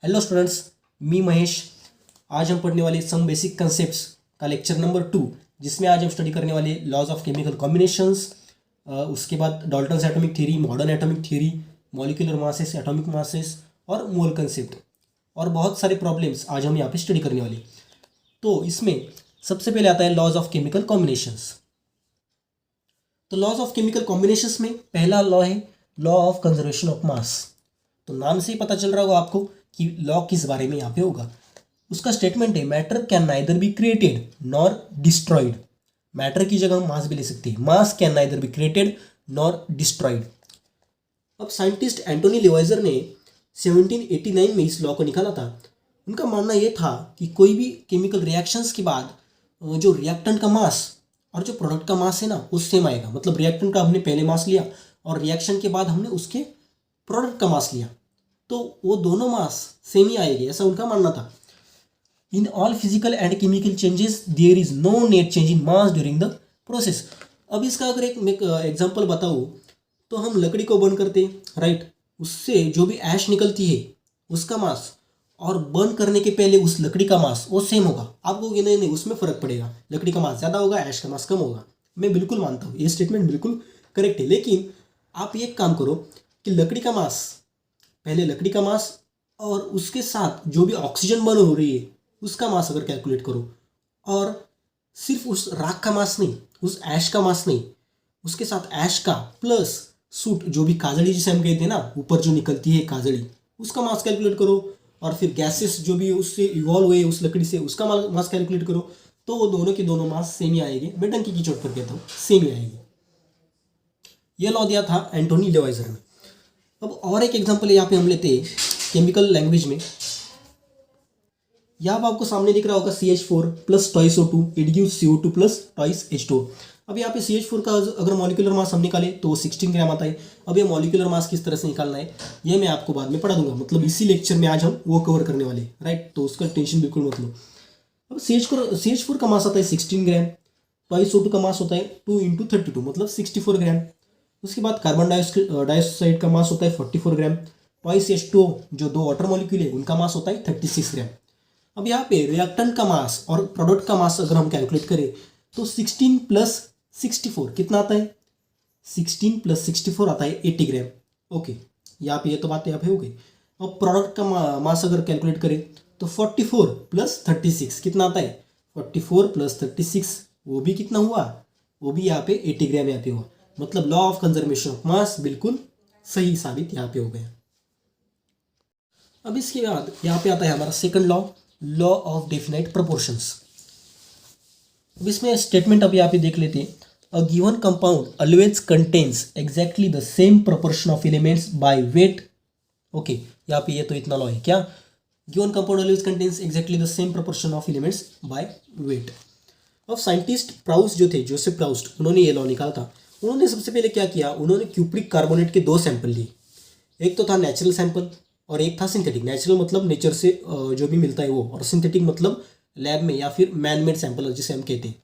Hello students, मी महेश। आज हम पढ़ने वाले सम बेसिक कंसेप्ट्स का लेक्चर नंबर 2, जिसमें आज हम स्टडी करने वाले लॉज ऑफ केमिकल कॉम्बिनेशंस, उसके बाद Dalton's atomic theory, modern atomic theory, molecular masses, atomic masses और मोल कंसेप्ट और बहुत सारे प्रॉब्लम्स आज हम यहाँ पे स्टडी करने वाले। तो इसमें सबसे पहले आता है लॉज ऑफ केमिकल कॉम्बिनेशंस। तो लॉज ऑफ केमिकल कॉम्बिनेशंस में पहला लॉ है law of conservation of mass. तो नाम से ही पता चल रहा होगा आपको कि लॉ किस बारे में यहाँ पे होगा। उसका स्टेटमेंट है matter can neither be created nor destroyed. Matter की जगह हम मास भी ले सकते हैं। मास can neither be created nor destroyed. अब साइंटिस्ट एंटोनी लेवाइजर ने 1789 में इस लॉ को निकाला था। उनका मानना यह था कि कोई भी केमिकल रिएक्शंस के बाद जो रिएक्टेंट का मास और जो प्रोडक्ट का मास है ना, वो सेम आएगा। मतलब रिएक्टेंट का हमने पहले मास लिया और रिएक्शन के बाद हमने उसके प्रोडक्ट का मास लिया, तो वो दोनों मास सेम ही आएंगे, ऐसा उनका मानना था। In all physical and chemical changes there is no net change in mass during the process. अब इसका अगर एक एग्जांपल बताऊँ तो हम लकड़ी को बर्न करते हैं, राइट। उससे जो भी ऐश निकलती है उसका मास और बर्न करने के पहले उस लकड़ी का मास वो सेम होगा। आपको कि नहीं उसमें फ़र्क पड़ेगा, लकड़ी का मास ज़्यादा होगा, ऐश का मास कम होगा। मैं बिल्कुल मानता हूँ, ये स्टेटमेंट बिल्कुल करेक्ट है। लेकिन आप ये काम करो कि लकड़ी का मास, पहले लकड़ी का मास और उसके साथ जो भी ऑक्सीजन बर्न हो रही है उसका मास अगर कैलकुलेट करो, और सिर्फ उस राख का मास नहीं, उस ऐश का मास नहीं, उसके साथ ऐश का प्लस सूट, जो भी काजड़ी जिसे हम कहते हैं ना, ऊपर जो निकलती है काजड़ी, उसका मास कैलकुलेट करो, और फिर गैसेस जो भी उससे इवॉल्व हुए उस लकड़ी से उसका मास कैलकुलेट करो, तो वो दोनों के दोनों मास सेम ही आएंगे। मैं डंकी की चोट पर कहता हूँ, सेम ही आएंगे। ये लॉ दिया था एंटोनी लेवाइजर ने। अब और एक एग्जांपल यहाँ पे हम लेते हैं केमिकल लैंग्वेज में। यहाँ आपको सामने दिख रहा होगा CH4 plus twice O2 it gives CO2 plus twice H2। अब यहाँ पे CH4 का अगर मॉलिक्यूलर मास हम निकाले तो 16 ग्राम आता है। अब ये मॉलिक्यूलर मास किस तरह से निकालना है ये मैं आपको बाद में पढ़ा दूंगा, मतलब इसी लेक्चर में आज हम वो कवर करने वाले, राइट। तो उसका टेंशन बिल्कुल मत लो। अब CH4 का मास आता है 16 ग्राम, टॉइस O2 का मास होता है 2 × 32 मतलब 64 ग्राम। उसके बाद कार्बन डाइऑक्साइड का मास होता है 44 ग्राम। टॉइस H2O जो दो वाटर मॉलिक्यूल है उनका मास होता है 36 ग्राम। अब यहाँ पे रिएक्टेंट का मास और प्रोडक्ट का मास अगर हम कैलकुलेट करें तो 16 + 64 कितना आता है? 16 + 64 आता है 80 ग्राम। ओके, यहाँ पे ये तो बात यहाँ पे हो गई। अब प्रोडक्ट का मास अगर कैलकुलेट करें तो 44 + 36 कितना आता है? 44 + 36 वो भी कितना हुआ? वो भी यहाँ पे 80 ग्राम यहाँ पे हुआ। मतलब law of conservation of mass बिल्कुल सही साबित यहाँ पे हो गया। अब इसके बाद यहाँ पे आता है हमारा second law of definite proportions. अब इसमें स्टेटमेंट अब यहाँ पे देख लेते हैं। A given compound always contains exactly the same proportion of elements by weight. Okay, यहाँ पे ये तो इतना लॉ है क्या? Given compound always contains exactly the same proportion of elements by weight. अब साइंटिस्ट प्राउस जो थे, जोसेफ प्राउस्ट, उन्होंने ये लॉ निकाला था। उन्होंने सबसे पहले क्या किया, उन्होंने क्यूप्रिक कार्बोनेट के 2 सैंपल लिए। एक तो था नेचुरल सैंपल और एक था सिंथेटिक। नेचुरल मतलब नेचर से जो भी मिलता है वो, और सिंथेटिक मतलब लैब में या फिर मैन मेड सैंपल जिसे हम कहते हैं।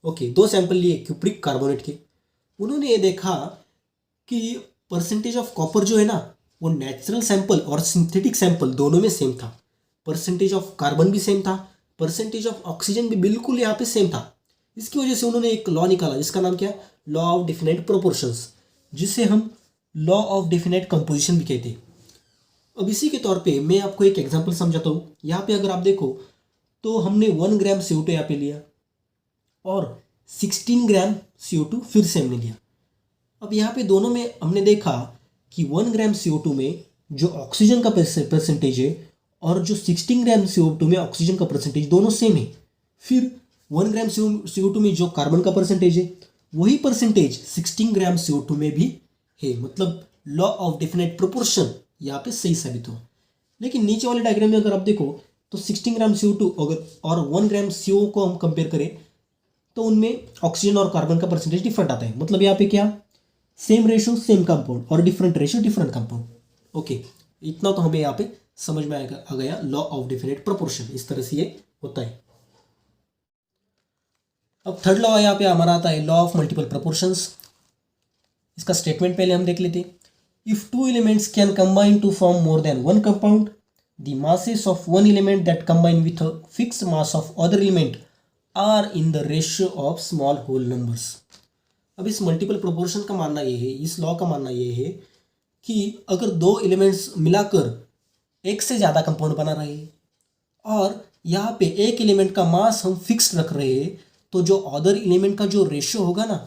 ओके, 2 सैंपल लिए क्यूप्रिक कार्बोनेट के। उन्होंने ये देखा कि परसेंटेज ऑफ कॉपर जो है ना, वो नेचुरल सैंपल और सिंथेटिक सैंपल दोनों में सेम था। परसेंटेज ऑफ कार्बन भी सेम था, परसेंटेज ऑफ ऑक्सीजन भी बिल्कुल यहाँ पे सेम था। इसकी वजह से उन्होंने एक लॉ निकाला जिसका नाम क्या? लॉ ऑफ डेफिनाइट प्रोपोर्शंस, जिसे हम लॉ ऑफ डेफिनाइट कंपोजिशन भी कहते हैं। अब इसी के तौर पे मैं आपको एक एग्जांपल समझाता हूँ। यहाँ पे अगर आप देखो तो हमने 1 ग्राम CO2 यहाँ पे लिया और 16 ग्राम CO2 फिर से हमने लिया। अब यहाँ पे दोनों में हमने देखा कि 1 ग्राम CO2 में जो ऑक्सीजन का परसेंटेज है और जो 16 ग्राम CO2 में ऑक्सीजन का परसेंटेज दोनों सेम है। फिर 1 ग्राम CO2 में जो कार्बन का परसेंटेज है वही परसेंटेज 16 ग्राम CO2 में भी है। मतलब लॉ ऑफ डेफिनाइट प्रोपोर्शन यहाँ पे सही साबित हुआ। लेकिन नीचे वाले डायग्राम में अगर आप देखो तो 16 ग्राम CO2 अगर और 1 ग्राम CO को हम कंपेयर करें तो उनमें ऑक्सीजन और कार्बन का परसेंटेज डिफरेंट आता है। मतलब यहाँ पे क्या, सेम रेशो सेम कंपाउंड और different ratio different compound. Okay, इतना तो हमें यहाँ पे समझ में आ गया लॉ ऑफ डेफिनाइट प्रोपोर्शन, इस तरह से ये होता है। अब थर्ड लॉ यहाँ पे हमारा आता है लॉ ऑफ मल्टीपल प्रोपोर्शंस। इसका स्टेटमेंट पहले हम देख लेते हैं। If 2 elements can combine to form more than one compound, the masses of one element that combine with a fixed mass of other element are in the ratio of small whole numbers. अब इस multiple proportion का मानना ये है, इस law का मानना ये है कि अगर दो एलिमेंट्स मिलाकर एक से ज़्यादा कंपाउंड बना रहे हैं और यहाँ पे एक एलिमेंट का मास हम फिक्स्ड रख रहे हैं, तो जो अदर एलिमेंट का जो रेशियो होगा ना,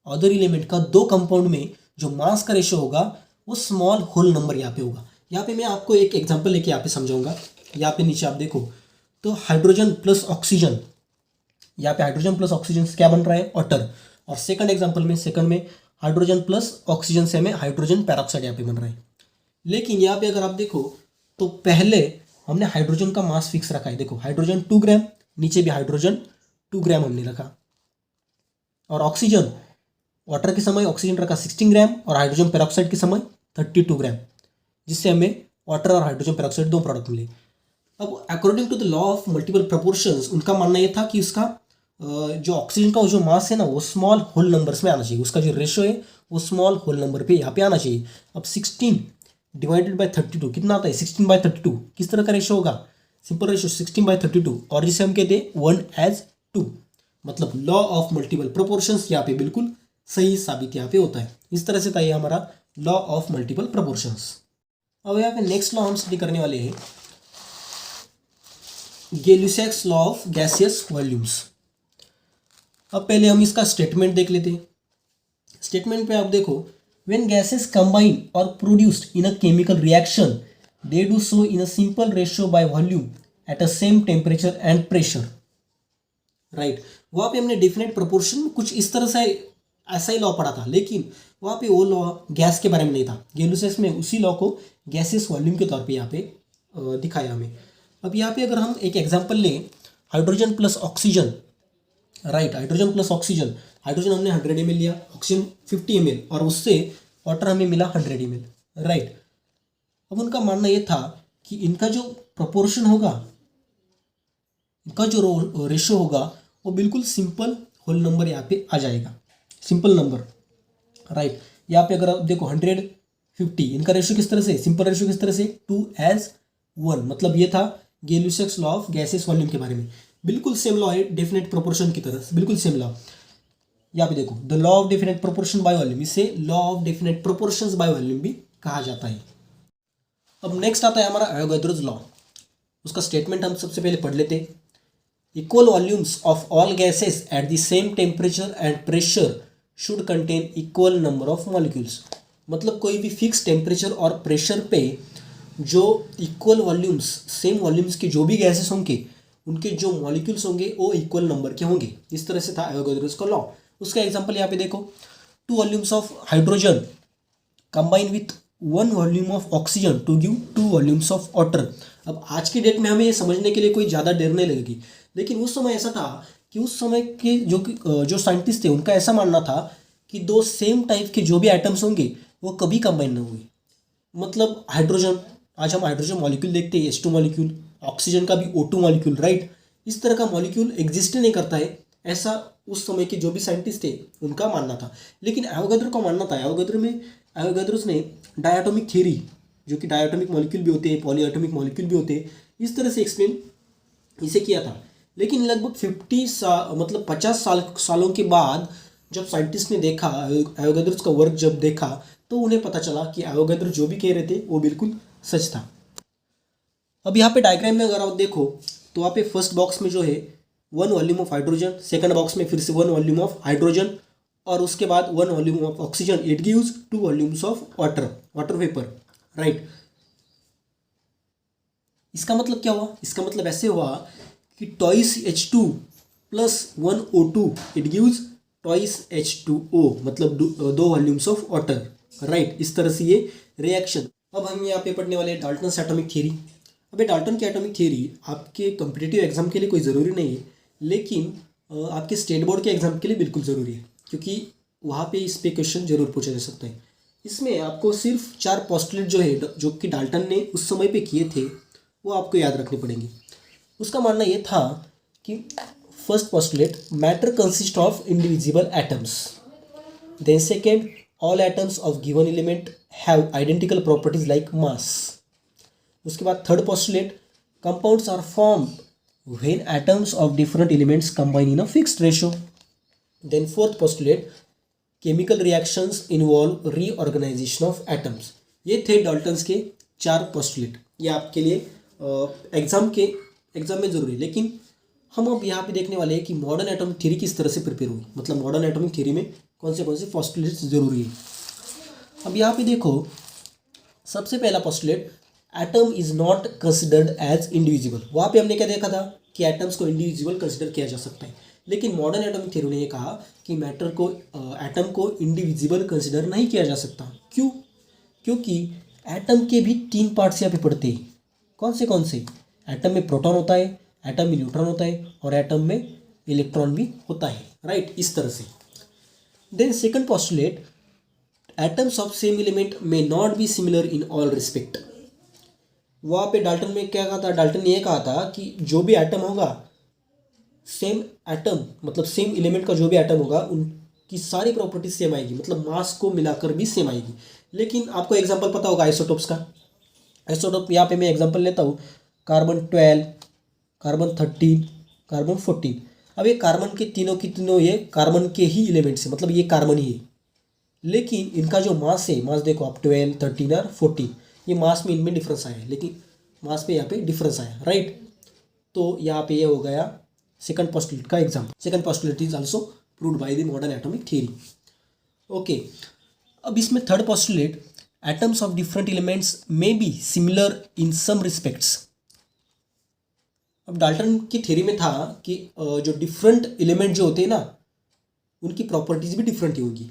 अदर एलिमेंट का दो कंपाउंड में जो मास का रेशियो होगा वो स्मॉल होल नंबर यहाँ पे होगा. यहाँ पे मैं आपको एक एग्जांपल लेके यहाँ पे समझाऊंगा. यहाँ पे नीचे आप देखो तो हाइड्रोजन प्लस ऑक्सीजन, यहाँ पे हाइड्रोजन प्लस ऑक्सीजन से क्या बन रहा है, वाटर. और सेकंड एग्जांपल में हाइड्रोजन प्लस ऑक्सीजन से हमें हाइड्रोजन पेरोक्साइड यहाँ पे बन रहा है. लेकिन यहाँ पे अगर आप देखो तो पहले हमने हाइड्रोजन का मास फिक्स रखा है. देखो हाइड्रोजन 2 ग्राम, नीचे भी हाइड्रोजन 2 ग्राम हमने रखा. और ऑक्सीजन, वाटर के समय ऑक्सीजन रखा 16 ग्राम और हाइड्रोजन पेरोक्साइड के समय 32 ग्राम, जिससे हमें वाटर और हाइड्रोजन पेरोक्साइड दो प्रोडक्ट मिले. अब according to the law of multiple proportions उनका मानना ये था कि उसका जो ऑक्सीजन का जो मास है ना वो स्मॉल होल नंबर्स में आना चाहिए, उसका जो रेशियो है वो स्मॉल होल नंबर पे यहाँ पे आना चाहिए. अब 16 डिवाइडेड बाय 32 कितना आता है, 16/32. किस तरह का रेशियो होगा, सिंपल रेशियो 16/32, और जिसे हम कहते हैं 1:2. मतलब लॉ ऑफ मल्टीपल प्रोपोर्शंस यहाँ पे बिल्कुल सही साबित यहाँ पे होता है. इस तरह से था ये हमारा लॉ ऑफ मल्टीपल प्रोपोर्शंस. अब यहाँ पे नेक्स्ट लॉ हम स्टडी करने वाले हैं गै-लुसैक्स लॉ ऑफ गैसियस वॉल्यूम्स. अब पहले हम इसका स्टेटमेंट देख लेते हैं. स्टेटमेंट पे आप देखो, व्हेन गैसेस कंबाइन और produced in a chemical reaction they do so in a simple ratio by volume at a same temperature and pressure. Right, वहाँ पे हमने डिफिनेट प्रोपोर्शन कुछ इस तरह से ऐसा ही लॉ पढ़ा था, लेकिन वहाँ पे वो लॉ गैस के बारे में नहीं था. गै-लुसैक्स में उसी लॉ को गैसेस वॉल्यूम के तौर पे यहाँ पे दिखाया हमें. अब यहाँ पे अगर हम एक एग्जांपल लें, hydrogen plus oxygen. Right, hydrogen plus oxygen, hydrogen हमने 100 ml लिया, ऑक्सीजन 50 ml, और उससे वाटर हमें मिला 100 ml. राइट, अब उनका मानना ये था कि इनका जो प्रोपोर्शन होगा, इनका जो रेशियो होगा वो बिल्कुल सिंपल होल नंबर यहाँ पे आ जाएगा, सिंपल नंबर. राइट, यहाँ पे अगर आप देखो 150, इनका रेशियो किस तरह से, सिंपल रेशियो किस तरह से 2:1. मतलब ये था Gay Lussac's law of gases volume के बारे में. बिल्कुल सेम लॉ है डेफिनेट प्रोपोर्शन की तरह, बिल्कुल सेम लॉ. यहाँ पे देखो the law of definite proportion by volume, इसे law of definite proportions by volume भी कहा जाता है. अब नेक्स्ट आता है हमारा एवोगैड्रोस लॉ. उसका स्टेटमेंट हम सबसे पहले पढ़ लेते हैं. Equal volumes of all gases at the same temperature and pressure should contain equal number of molecules. मतलब कोई भी फिक्स टेम्परेचर और प्रेशर पे जो इक्वल वॉल्यूम्स, सेम वॉल्यूम्स के जो भी गैसेस होंगे उनके जो मॉलिक्यूल्स होंगे वो इक्वल नंबर के होंगे. इस तरह से था एवोगैड्रोस का लॉ. उसका एग्जांपल यहाँ पे देखो, 2 volumes of hydrogen combine with 1 volume of oxygen to give 2 volumes of water. अब आज के डेट में हमें ये समझने के लिए कोई ज़्यादा देर नहीं लगेगी, लेकिन उस समय ऐसा था कि उस समय के जो साइंटिस्ट थे उनका ऐसा मानना था कि दो सेम टाइप के जो भी आइटम्स होंगे वो कभी कंबाइन ना हुए. मतलब हाइड्रोजन, आज हम हाइड्रोजन मॉलिक्यूल देखते हैं H2 मॉलिक्यूल, ऑक्सीजन का भी O2 मॉलिक्यूल. राइट, इस तरह का मॉलिक्यूल एग्जिस्ट नहीं करता है, ऐसा उस समय के जो भी साइंटिस्ट थे उनका मानना था. लेकिन एवोगैड्रो का मानना था, एवोगैड्रोस ने डायटोमिक थ्योरी, जो कि डायटोमिक मॉलिक्यूल भी होते हैं, पॉलीएटॉमिक मॉलिक्यूल भी होते हैं, इस तरह से एक्सप्लेन इसे किया था. लेकिन लगभग 50 सालों के बाद जब साइंटिस्ट ने देखा, एवोगैड्रोस का वर्क जब देखा, तो उन्हें पता चला कि एवोगैड्रो जो भी कह रहे थे वो बिल्कुल सच था. अब यहाँ पे डायग्राम में अगर आप देखो तो वहाँ पे फर्स्ट बॉक्स में जो है 1 volume of hydrogen, second box में फिर से 1 वॉल्यूम ऑफ हाइड्रोजन, और उसके बाद 1 volume of oxygen. It gives 2 volumes of water vapour. Right, इसका मतलब क्या हुआ, इसका मतलब ऐसे हुआ कि twice H2 plus 1 O2 it gives twice H2O, मतलब 2 वॉल्यूम्स ऑफ वाटर. राइट, इस तरह से ये रिएक्शन. अब हम यहाँ पे पढ़ने वाले डाल्टन्स एटॉमिक थ्योरी. अब ये डाल्टन की एटॉमिक थ्योरी आपके कॉम्पिटिटिव एग्जाम के लिए कोई ज़रूरी नहीं है, लेकिन आपके स्टेट बोर्ड के एग्जाम के लिए बिल्कुल ज़रूरी है, क्योंकि वहाँ पे इस पे क्वेश्चन जरूर पूछा जा सकता है. इसमें आपको सिर्फ 4 पोस्टुलेट जो कि डाल्टन ने उस समय पे किए थे वो आपको याद रखने पड़ेंगे. उसका मानना ये था कि first postulate, matter consist of indivisible atoms. Then second, all atoms of given element have identical properties like mass. उसके बाद third postulate, compounds are form when atoms of different elements combine in a fixed ratio. Then fourth postulate, chemical reactions involve reorganization of atoms. ये थे Dalton's के 4 postulate. ये आपके लिए exam में जरूरी है। लेकिन हम अब यहाँ पे देखने वाले हैं कि मॉडर्न एटॉमिक थ्योरी किस तरह से प्रिपेयर हुई, मतलब मॉडर्न एटॉमिक थ्योरी में कौन से पोस्टुलेट्स जरूरी है। अब यहाँ पे देखो, सबसे पहला postulate, atom is not considered as individual. वहाँ पे हमने क्या देखा था कि एटम्स को इंडिविजुअल कंसिडर किया जा सकता है, लेकिन मॉडर्न एटॉमिक थ्योरी ने ये कहा कि एटम को इंडिविजुअल कंसिडर नहीं किया जा सकता। क्यों? क्योंकि एटम के भी 3 पार्ट्स यहाँ पे पड़ते हैं। कौन से? एटम में प्रोटॉन होता है, एटम में न्यूट्रॉन होता है और एटम में इलेक्ट्रॉन भी होता है, राइट, इस तरह से। Then second postulate, atoms of same element may not be similar in all respect. वहाँ पे डाल्टन में क्या कहा था? डाल्टन ने ये कहा था कि जो भी एटम होगा, सेम एटम मतलब सेम एलिमेंट का जो भी एटम होगा उनकी सारी प्रॉपर्टीज सेम आएगी, मतलब मास को मिलाकर भी सेम आएगी। लेकिन आपको एग्जांपल पता होगा आइसोटोप्स का। आइसोटोप यहाँ पे मैं एग्जांपल लेता हूँ, कार्बन 12, कार्बन 13, कार्बन 14। अब ये कार्बन के तीनों की तीनों ये कार्बन के ही एलिमेंट्स हैं, मतलब ये कार्बन ही है, लेकिन इनका जो मास है, मास देखो आप 12, 13 और 14, ये मास में इनमें डिफरेंस आया है, लेकिन मास पे यहाँ पे डिफरेंस आया, राइट। तो यहाँ पे ये हो गया सेकंड पोस्टुलेट का example. Second postulate is also proved by the modern atomic theory. Okay, अब इसमें third postulate, atoms of different elements may be similar in some respects. अब डाल्टन की थ्योरी में था कि जो डिफरेंट एलिमेंट जो होते हैं ना, उनकी प्रॉपर्टीज भी डिफरेंट ही होगी।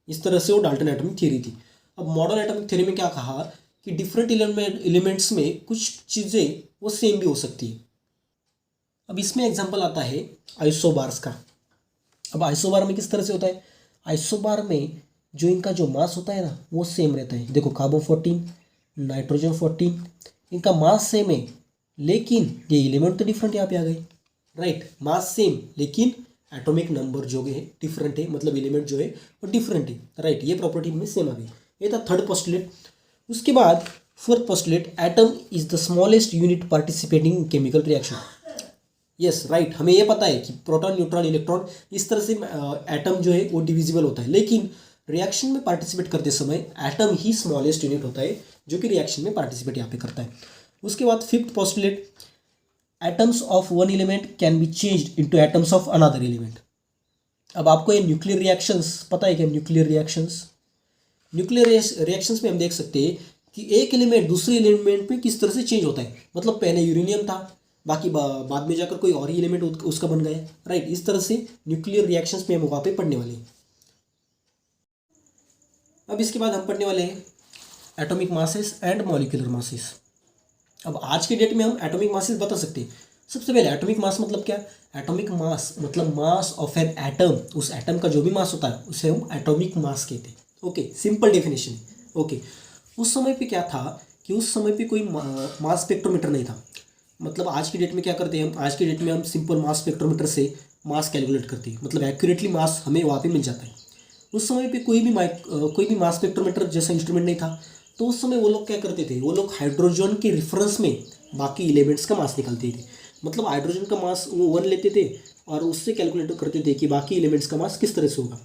इस तरह से वो डाल्टन एटॉमिक थ्योरी थी। अब मॉडर्न एटॉमिक थ्योरी में क्या कहा कि डिफरेंट एलिमेंट्स में कुछ चीज़ें वो सेम भी हो सकती है। अब इसमें एग्जांपल आता है आइसोबार्स का। अब आइसोबार में किस तरह से होता है? आइसोबार में जो इनका जो मास होता है ना, वो सेम रहता है। देखो कार्बन 14, नाइट्रोजन 14, इनका मास सेम है, लेकिन ये एलिमेंट तो डिफरेंट यहाँ पे आ गए, राइट। मास सेम लेकिन एटॉमिक नंबर जो है डिफरेंट है, मतलब एलिमेंट जो है वो डिफरेंट है, राइट। ये प्रॉपर्टी में सेम आ गई। ये था थर्ड पोस्टुलेट। उसके बाद fourth postulate, atom is the smallest unit participating in chemical reaction. Yes, right, हमें ये पता है कि प्रोटॉन, न्यूट्रॉन, इलेक्ट्रॉन, इस तरह से एटम जो है वो डिविजिबल होता है, लेकिन रिएक्शन में पार्टिसिपेट करते समय एटम ही स्मॉलेस्ट यूनिट होता है जो कि रिएक्शन में पार्टिसिपेट यहाँ पे करता है। उसके बाद fifth postulate, atoms of one element can be changed into atoms of another element. अब आपको ये न्यूक्लियर रिएक्शंस पता है क्या? न्यूक्लियर रिएक्शंस में हम देख सकते हैं कि एक एलिमेंट दूसरे एलिमेंट में किस तरह से चेंज होता है। मतलब पहले यूरेनियम था, बाकी बाद में जाकर कोई और ही एलिमेंट उसका बन गया, राइट। इस तरह से न्यूक्लियर रिएक्शंस में हम वहाँ पे पढ़ने वाले हैं। अब इसके बाद हम पढ़ने वाले हैं atomic masses and molecular masses. अब आज के डेट में हम एटॉमिक मासेस बता सकते हैं। सबसे पहले एटॉमिक मास मतलब क्या? एटॉमिक मास मतलब मास ऑफ एन एटम। उस एटम का जो भी मास होता है उसे हम एटॉमिक मास कहते हैं। Okay, simple definition. ओके, उस समय पे क्या था कि उस समय पे कोई मास स्पेक्ट्रोमीटर नहीं था। मतलब आज की डेट में क्या करते हैं हम? आज की डेट में हम सिंपल मास स्पेक्ट्रोमीटर से मास कैलकुलेट करते हैं, मतलब एक्यूरेटली मास हमें वहाँ पे मिल जाता है। उस समय पे कोई भी मास स्पेक्ट्रोमीटर जैसा इंस्ट्रूमेंट नहीं था, तो उस समय वो लोग क्या करते थे? वो लोग हाइड्रोजन के रेफरेंस में बाकी एलिमेंट्स का मास निकालते थे। मतलब हाइड्रोजन का मास वो 1 लेते थे और उससे कैलकुलेट करते थे कि बाकी एलिमेंट्स का मास किस तरह से होगा।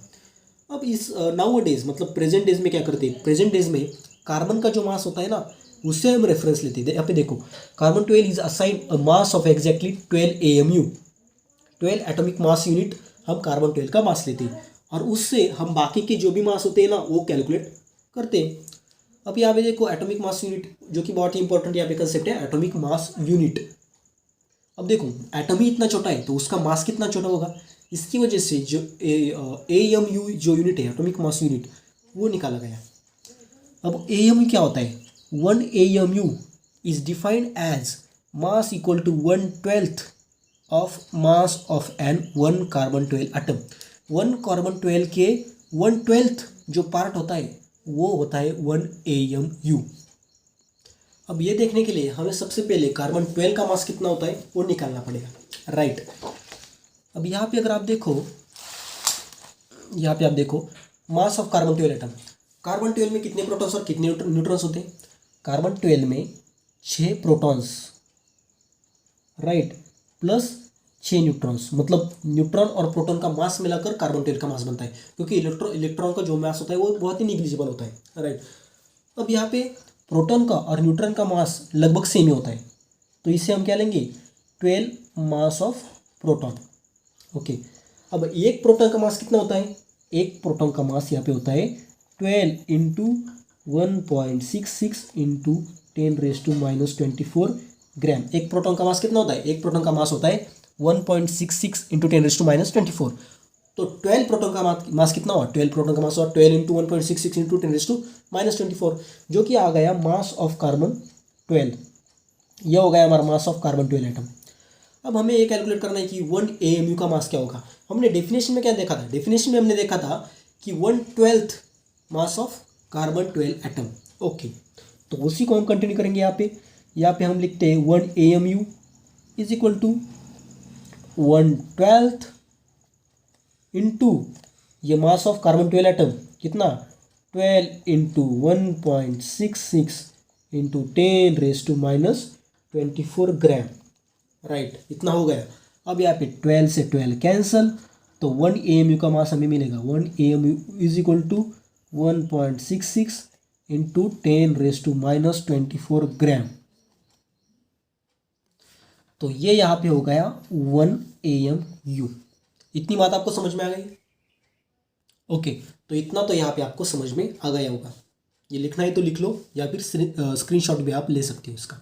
अब इस नाउ डेज मतलब प्रेजेंट डेज में क्या करते हैं? प्रेजेंट डेज में कार्बन का जो मास होता है ना, उससे हम रेफरेंस लेते थे। यहाँ पे देखो, carbon 12 is assign a mass of exactly 12 AMU, 12 atomic mass unit. हम कार्बन 12 का मास लेते हैं और उससे हम बाकी के जो भी मास होते हैं ना वो कैलकुलेट करते हैं। अब यहाँ पे देखो एटॉमिक मास यूनिट, जो कि बहुत ही इंपॉर्टेंट यहाँ पे कंसेप्ट है, एटॉमिक मास यूनिट। अब देखो एटम ही इतना छोटा है तो उसका मास कितना छोटा होगा, इसकी वजह से जो AMU जो यूनिट है, एटॉमिक मास यूनिट, वो निकाला गया। अब AMU क्या होता है? 1 AMU is defined as mass equal to 1/12 of mass of an 1 carbon 12 atom. 1 carbon 12 के 1/12 जो पार्ट होता है वो होता है 1 AMU। अब ये देखने के लिए हमें सबसे पहले कार्बन 12 का मास कितना होता है वो निकालना पड़ेगा, राइट। अब यहाँ पे अगर आप देखो, यहाँ पे आप देखो मास ऑफ कार्बन 12 एटम। कार्बन 12 में कितने प्रोटॉन्स और कितने न्यूट्रॉन्स होते हैं? कार्बन 12 में 6 प्रोटॉन्स, राइट, प्लस 6 न्यूट्रॉन्स, मतलब न्यूट्रॉन और प्रोटॉन का मास मिलाकर कार्बन 12 का मास बनता है, क्योंकि इलेक्ट्रॉन का जो मास होता है वो बहुत ही निग्लिजिबल होता है, राइट। अब यहाँ पे प्रोटॉन का और न्यूट्रॉन का मास लगभग सेम ही होता है, तो इसे हम क्या लेंगे, 12 मास ऑफ प्रोटॉन। ओके, अब एक प्रोटॉन का मास कितना होता है, एक प्रोटॉन का मास यहाँ पे होता है 12 इंटू 1.66 इंटू 10⁻⁻24 ग्राम। एक प्रोटॉन का मास कितना होता है, एक प्रोटॉन का मास होता है 1.66 इंटू 10⁻⁻24। तो 12 प्रोटॉन का मास कितना हुआ, 12 प्रोटॉन का मास हुआ 12 इंटू 1.66 इंटू 10⁻⁻24, जो कि आ गया मास ऑफ कार्बन 12। यह हो गया हमारा मास ऑफ कार्बन 12 एटम। अब हमें ये कैलकुलेट करना है कि 1 AMU का मास क्या होगा। हमने डेफिनेशन में क्या देखा था, डेफिनेशन में हमने देखा था कि 1/12 मास ऑफ कार्बन 12 एटम। ओके, तो उसी को हम कंटिन्यू करेंगे। यहाँ पे हम लिखते हैं 1 AMU is equal to 1/12 into ये मास ऑफ कार्बन 12 एटम कितना, 12 इंटू 1.66 इंटू 10⁻⁻24 ग्राम, राइट, इतना हो गया। अब यहाँ पे 12 से 12 कैंसल, तो 1 AMU का मास हमें मिलेगा 1 AMU is equal to 1.66 into 10⁻⁻24 gram. तो ये यहाँ पे हो गया 1 AMU। इतनी बात आपको समझ में आ गई। ओके, तो इतना तो यहाँ पे आपको समझ में आ गया होगा। ये लिखना है तो लिख लो, या फिर स्क्रीनशॉट भी आप ले सकते हो इसका।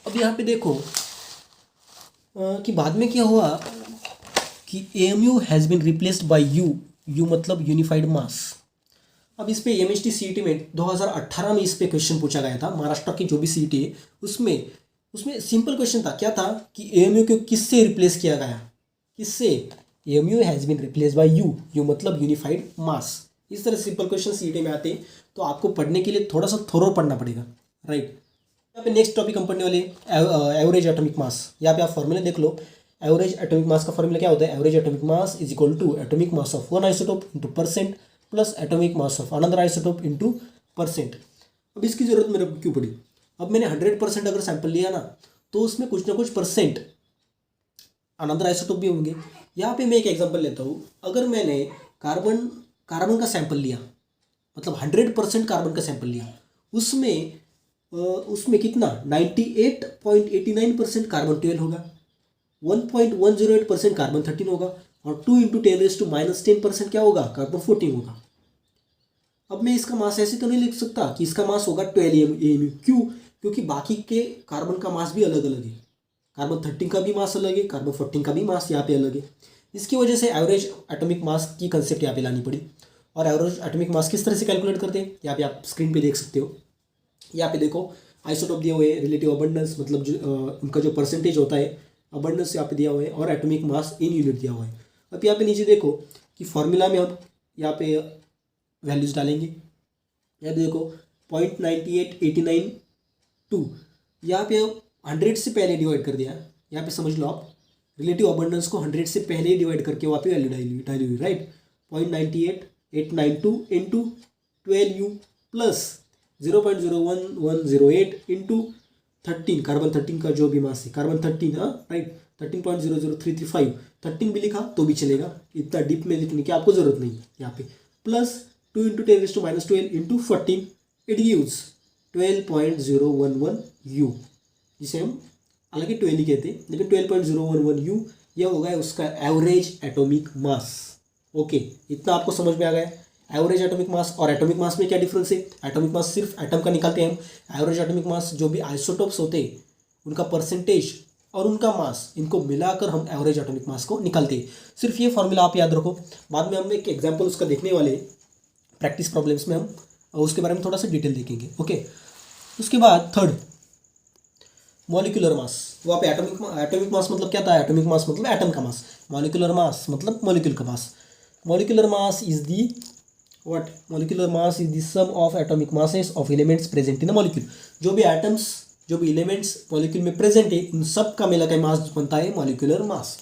अब यहाँ पे देखो कि बाद में क्या हुआ कि AMU has been replaced by U मतलब यूनिफाइड मास। अब इस पे MHT CET में 2018 में इस पे क्वेश्चन पूछा गया था। महाराष्ट्र की जो भी CET है उसमें सिंपल क्वेश्चन था, क्या था कि AMU को किससे रिप्लेस किया गया, किससे, AMU has been replace by U मतलब यूनिफाइड मास। इस तरह सिंपल क्वेश्चन CET में आते हैं, तो आपको पढ़ने के लिए थोड़ा सा थोरो पढ़ना पड़ेगा, राइट। यहाँ पे नेक्स्ट टॉपिक हम पढ़ने वाले एवरेज एटॉमिक मास। यहाँ पे आप फॉर्मूला देख लो, एवरेज एटॉमिक मास का फॉर्मूला क्या होता है, average atomic mass is equal to atomic mass of one isotope into percent plus atomic mass of another isotope into percent. अब इसकी जरूरत मेरे को क्यों पड़ी, अब मैंने 100% अगर सैंपल लिया ना, तो उसमें कुछ ना कुछ परसेंट अनदर आइसोटोप भी होंगे। यहाँ पे मैं एक एग्जांपल लेता हूँ, अगर मैंने कार्बन का सैंपल लिया, मतलब 100% कार्बन का सैंपल लिया, उसमें कितना 98.89% कार्बन 12 होगा, 1.108% कार्बन 13 होगा, और 2 इंटू 10⁻⁻10% क्या होगा, कार्बन 14 होगा। अब मैं इसका मास ऐसे तो नहीं लिख सकता कि इसका मास होगा 12 AMU। क्यों, क्योंकि बाकी के कार्बन का मास भी अलग अलग है, कार्बन 13 का भी मास अलग है, कार्बन 14 का भी मास यहाँ पे अलग है। इसकी वजह से एवरेज एटॉमिक मास की कंसेप्ट यहाँ पे लानी पड़ी। और एवरेज एटॉमिक मास किस तरह से कैलकुलेट करते हैं, यहाँ पे आप स्क्रीन पे देख सकते हो। यहाँ पे देखो आइसोटोप दिए हुए, रिलेटिव अबंडेंस मतलब उनका जो परसेंटेज होता है, अबंडेंस यहाँ पे दिया हुआ है, और एटॉमिक मास इन यूनिट दिया हुआ है। अब यहाँ पे नीचे देखो कि फॉर्मूला में हम यहाँ पे वैल्यूज डालेंगे। यहाँ पे देखो 0.9889 यहाँ पे 100 से पहले डिवाइड कर दिया। यहाँ पे समझ लो आप, रिलेटिव अबंडेंस को 100 से पहले डिवाइड करके वहाँ पे वैल्यू डाली हुई, right. 0.98892 into 12U plus 0.01108 into 13, carbon 13 का जो भी मास है, कार्बन 13, राइट, 13.00335, 13 भी लिखा तो भी चलेगा, इतना डीप में लिखने की आपको जरूरत नहीं है। यहाँ पे plus 2 into 10⁻12 into 14, it gives 12.011U, जिसे हम हालांकि 12 ही कहते हैं, लेकिन 12.011U यह होगा उसका एवरेज एटॉमिक मास। ओके, इतना आपको समझ में आ गया। एवरेज एटॉमिक मास और एटॉमिक मास में क्या डिफरेंस है, एटॉमिक मास सिर्फ एटम का निकालते हैं हम, एवरेज एटॉमिक मास जो भी आइसोटोप्स होते हैं उनका परसेंटेज और उनका मास, इनको मिलाकर हम एवरेज एटॉमिक मास को निकालते हैं। सिर्फ ये फॉर्मूला आप याद रखो, बाद में हम एक एग्जाम्पल उसका देखने वाले प्रैक्टिस प्रॉब्लम्स में, हम उसके बारे में थोड़ा सा डिटेल देखेंगे। ओके, उसके बाद थर्ड मॉलिक्यूलर मास। वहाँ पे एटॉमिक मास मतलब क्या था, एटॉमिक मास मतलब एटम का मास, मॉलिक्यूलर मास मतलब मॉलिक्यूल का mass. Molecular mass is the what, molecular mass is the sum of atomic masses of elements present in the molecule. जो भी एटम्स, जो भी एलिमेंट्स मॉलिक्यूल में प्रेजेंट है, उन सब का मिला के मास बनता है मॉलिक्यूलर मास।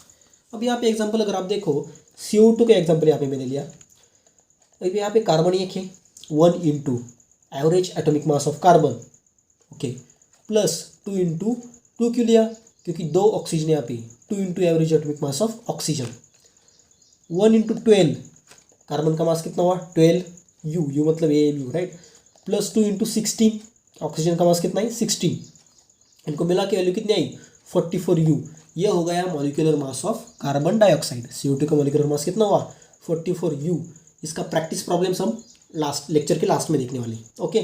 अब यहाँ पे एग्जांपल अगर आप देखो, CO2 का एग्जांपल यहाँ पे मैंने लिया। अब यहाँ पे कार्बन एक है, 1 into average atomic mass of carbon, okay, plus 2 into 2 क्यों लिया, क्योंकि 2 ऑक्सीजन यहाँ पे, 2 into average atomic mass of oxygen, 1 into 12, carbon का मास कितना हुआ 12 यू, यू मतलब AMU right, plus 2 into 16, oxygen का मास कितना है 16, इनको मिला के वैल्यू कितनी आई 44 यू। ये हो गया molecular mass of carbon dioxide. CO2 का मॉलिक्यूलर मास कितना हुआ 44 यू। इसका प्रैक्टिस प्रॉब्लम्स हम लास्ट लेक्चर के लास्ट में देखने वाले। ओके,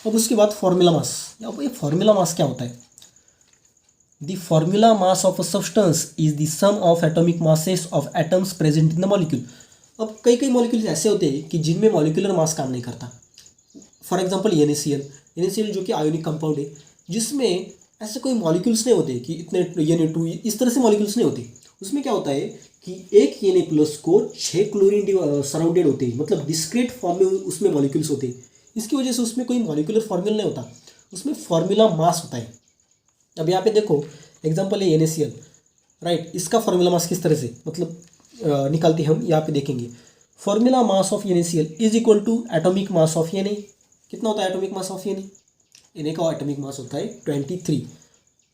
अब उसके बाद फॉर्मूला मास। अब ये फॉर्मूला मास क्या होता है? The formula mass of a substance is the sum of atomic masses of atoms present in the molecule. अब कई कई मॉलिक्यूल्स ऐसे होते हैं कि जिनमें मॉलिक्यूलर मास काम नहीं करता। फॉर एग्जांपल NaCl जो कि आयोनिक कंपाउंड है, जिसमें ऐसे कोई मॉलिक्यूल्स नहीं होते कि इतने Na2 इस तरह से मॉलिक्यूल्स नहीं होते। उसमें क्या होता है कि एक Na+ को 6 क्लोरीन सराउंडेड होते हैं, मतलब डिस्क्रीट फॉर्म में उसमें मॉलिक्यूल्स होते हैं। इसकी वजह से उसमें कोई मॉलिक्यूलर फॉर्मूला नहीं होता, उसमें फॉर्मूला मास होता है। अब यहाँ पे देखो एग्जांपल है NaCl राइट, इसका फॉर्मूला मास किस तरह से मतलब निकालते हम यहाँ पे देखेंगे। Formula mass of NaCl is equal to atomic mass of Na। कितना होता है एटॉमिक मास ऑफ Na का एटॉमिक मास होता है 23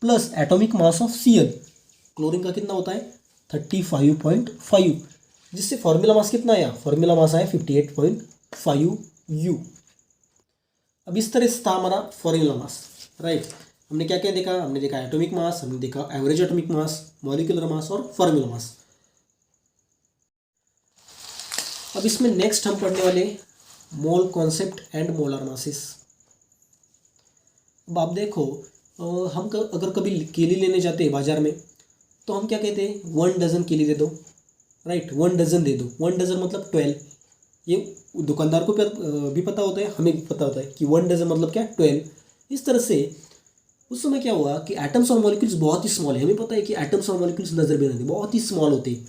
plus atomic mass of Cl, chlorine का कितना होता है 35.5, जिससे फॉर्मूला मास कितना आया, फॉर्मूला मास आया 58.5 यू। अब इस तरह से था हमारा फॉर्मूला मास राइट। हमने क्या क्या देखा, हमने देखा एटॉमिक मास, हमने देखा एवरेज एटॉमिक मास, मॉलिक्यूलर मास और फॉर्मूला मास। अब इसमें नेक्स्ट हम पढ़ने वाले mole concept and molar masses. अब आप देखो हम अगर कभी केली लेने जाते हैं बाजार में, तो हम क्या कहते हैं 1 डजन केली दे दो राइट, 1 डजन दे दो। 1 डजन मतलब 12। ये दुकानदार को भी पता होता है, हमें भी पता होता है कि 1 डजन मतलब क्या 12। इस तरह से उस समय क्या हुआ कि एटम्स और मॉलिक्यूल्स बहुत ही स्मॉल है। हमें पता है कि एटम्स और मॉलिक्यूल्स नजर भी नहीं, बहुत ही स्मॉल होते हैं।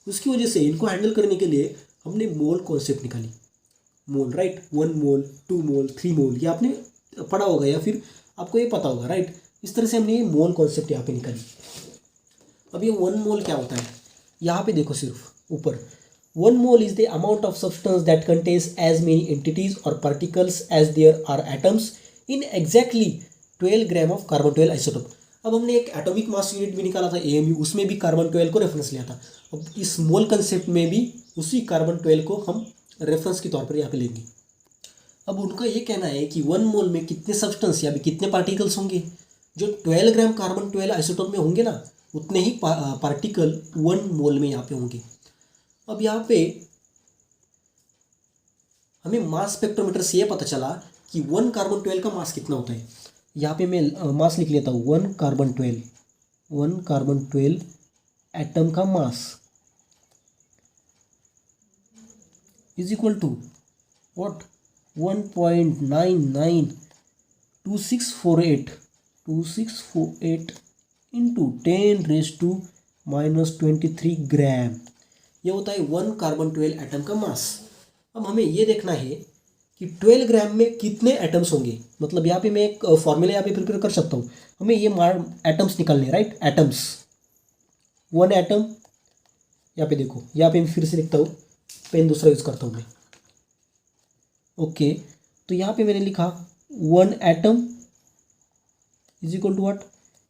उसकी वजह से इनको हैंडल करने के लिए हमने मोल कॉन्सेप्ट निकाली। मोल राइट, 1 मोल 2 मोल 3 मोल, ये आपने पढ़ा होगा या फिर आपको ये पता होगा राइट। इस तरह से हमने ये मोल कॉन्सेप्ट यहाँ पे निकाली। अब ये 1 मोल क्या होता है, यहाँ पे देखो सिर्फ ऊपर, 1 mole is the amount of substance that contains as many entities और particles as there are atoms in exactly 12 gram of carbon 12 isotope. अब हमने एक एटॉमिक मास यूनिट भी निकाला था AMU, उसमें भी कार्बन 12 को रेफरेंस लिया था। अब इस मोल कंसेप्ट में भी उसी कार्बन 12 को हम रेफरेंस के तौर पर यहाँ पे लेंगे। अब उनका ये कहना है कि 1 मोल में कितने सब्सटेंस या कितने पार्टिकल्स होंगे, जो 12 ग्राम कार्बन 12 आइसोटोप में होंगे ना, उतने ही पार्टिकल 1 मोल में यहाँ पे होंगे। अब यहाँ पे हमें मास स्पेक्ट्रोमीटर से ये पता चला कि 1 कार्बन 12 का मास कितना होता है। यहाँ पे मैं मास लिख लेता हूँ, 1 कार्बन 12 एटम का mass is equal to what 1.992648 into 10⁻⁻23 gram. ये होता है 1 कार्बन 12 एटम का मास। अब हमें ये देखना है कि 12 ग्राम में कितने एटम्स होंगे। मतलब यहाँ पे मैं एक फॉर्मूला यहाँ पे प्रिपेयर कर सकता हूँ। हमें ये एटम्स निकालने राइट, एटम्स 1 एटम, यहाँ पे देखो, यहाँ पे मैं फिर से लिखता हूँ, पेन दूसरा यूज़ करता हूँ मैं। ओके, तो यहाँ पे मैंने लिखा 1 atom is equal to what,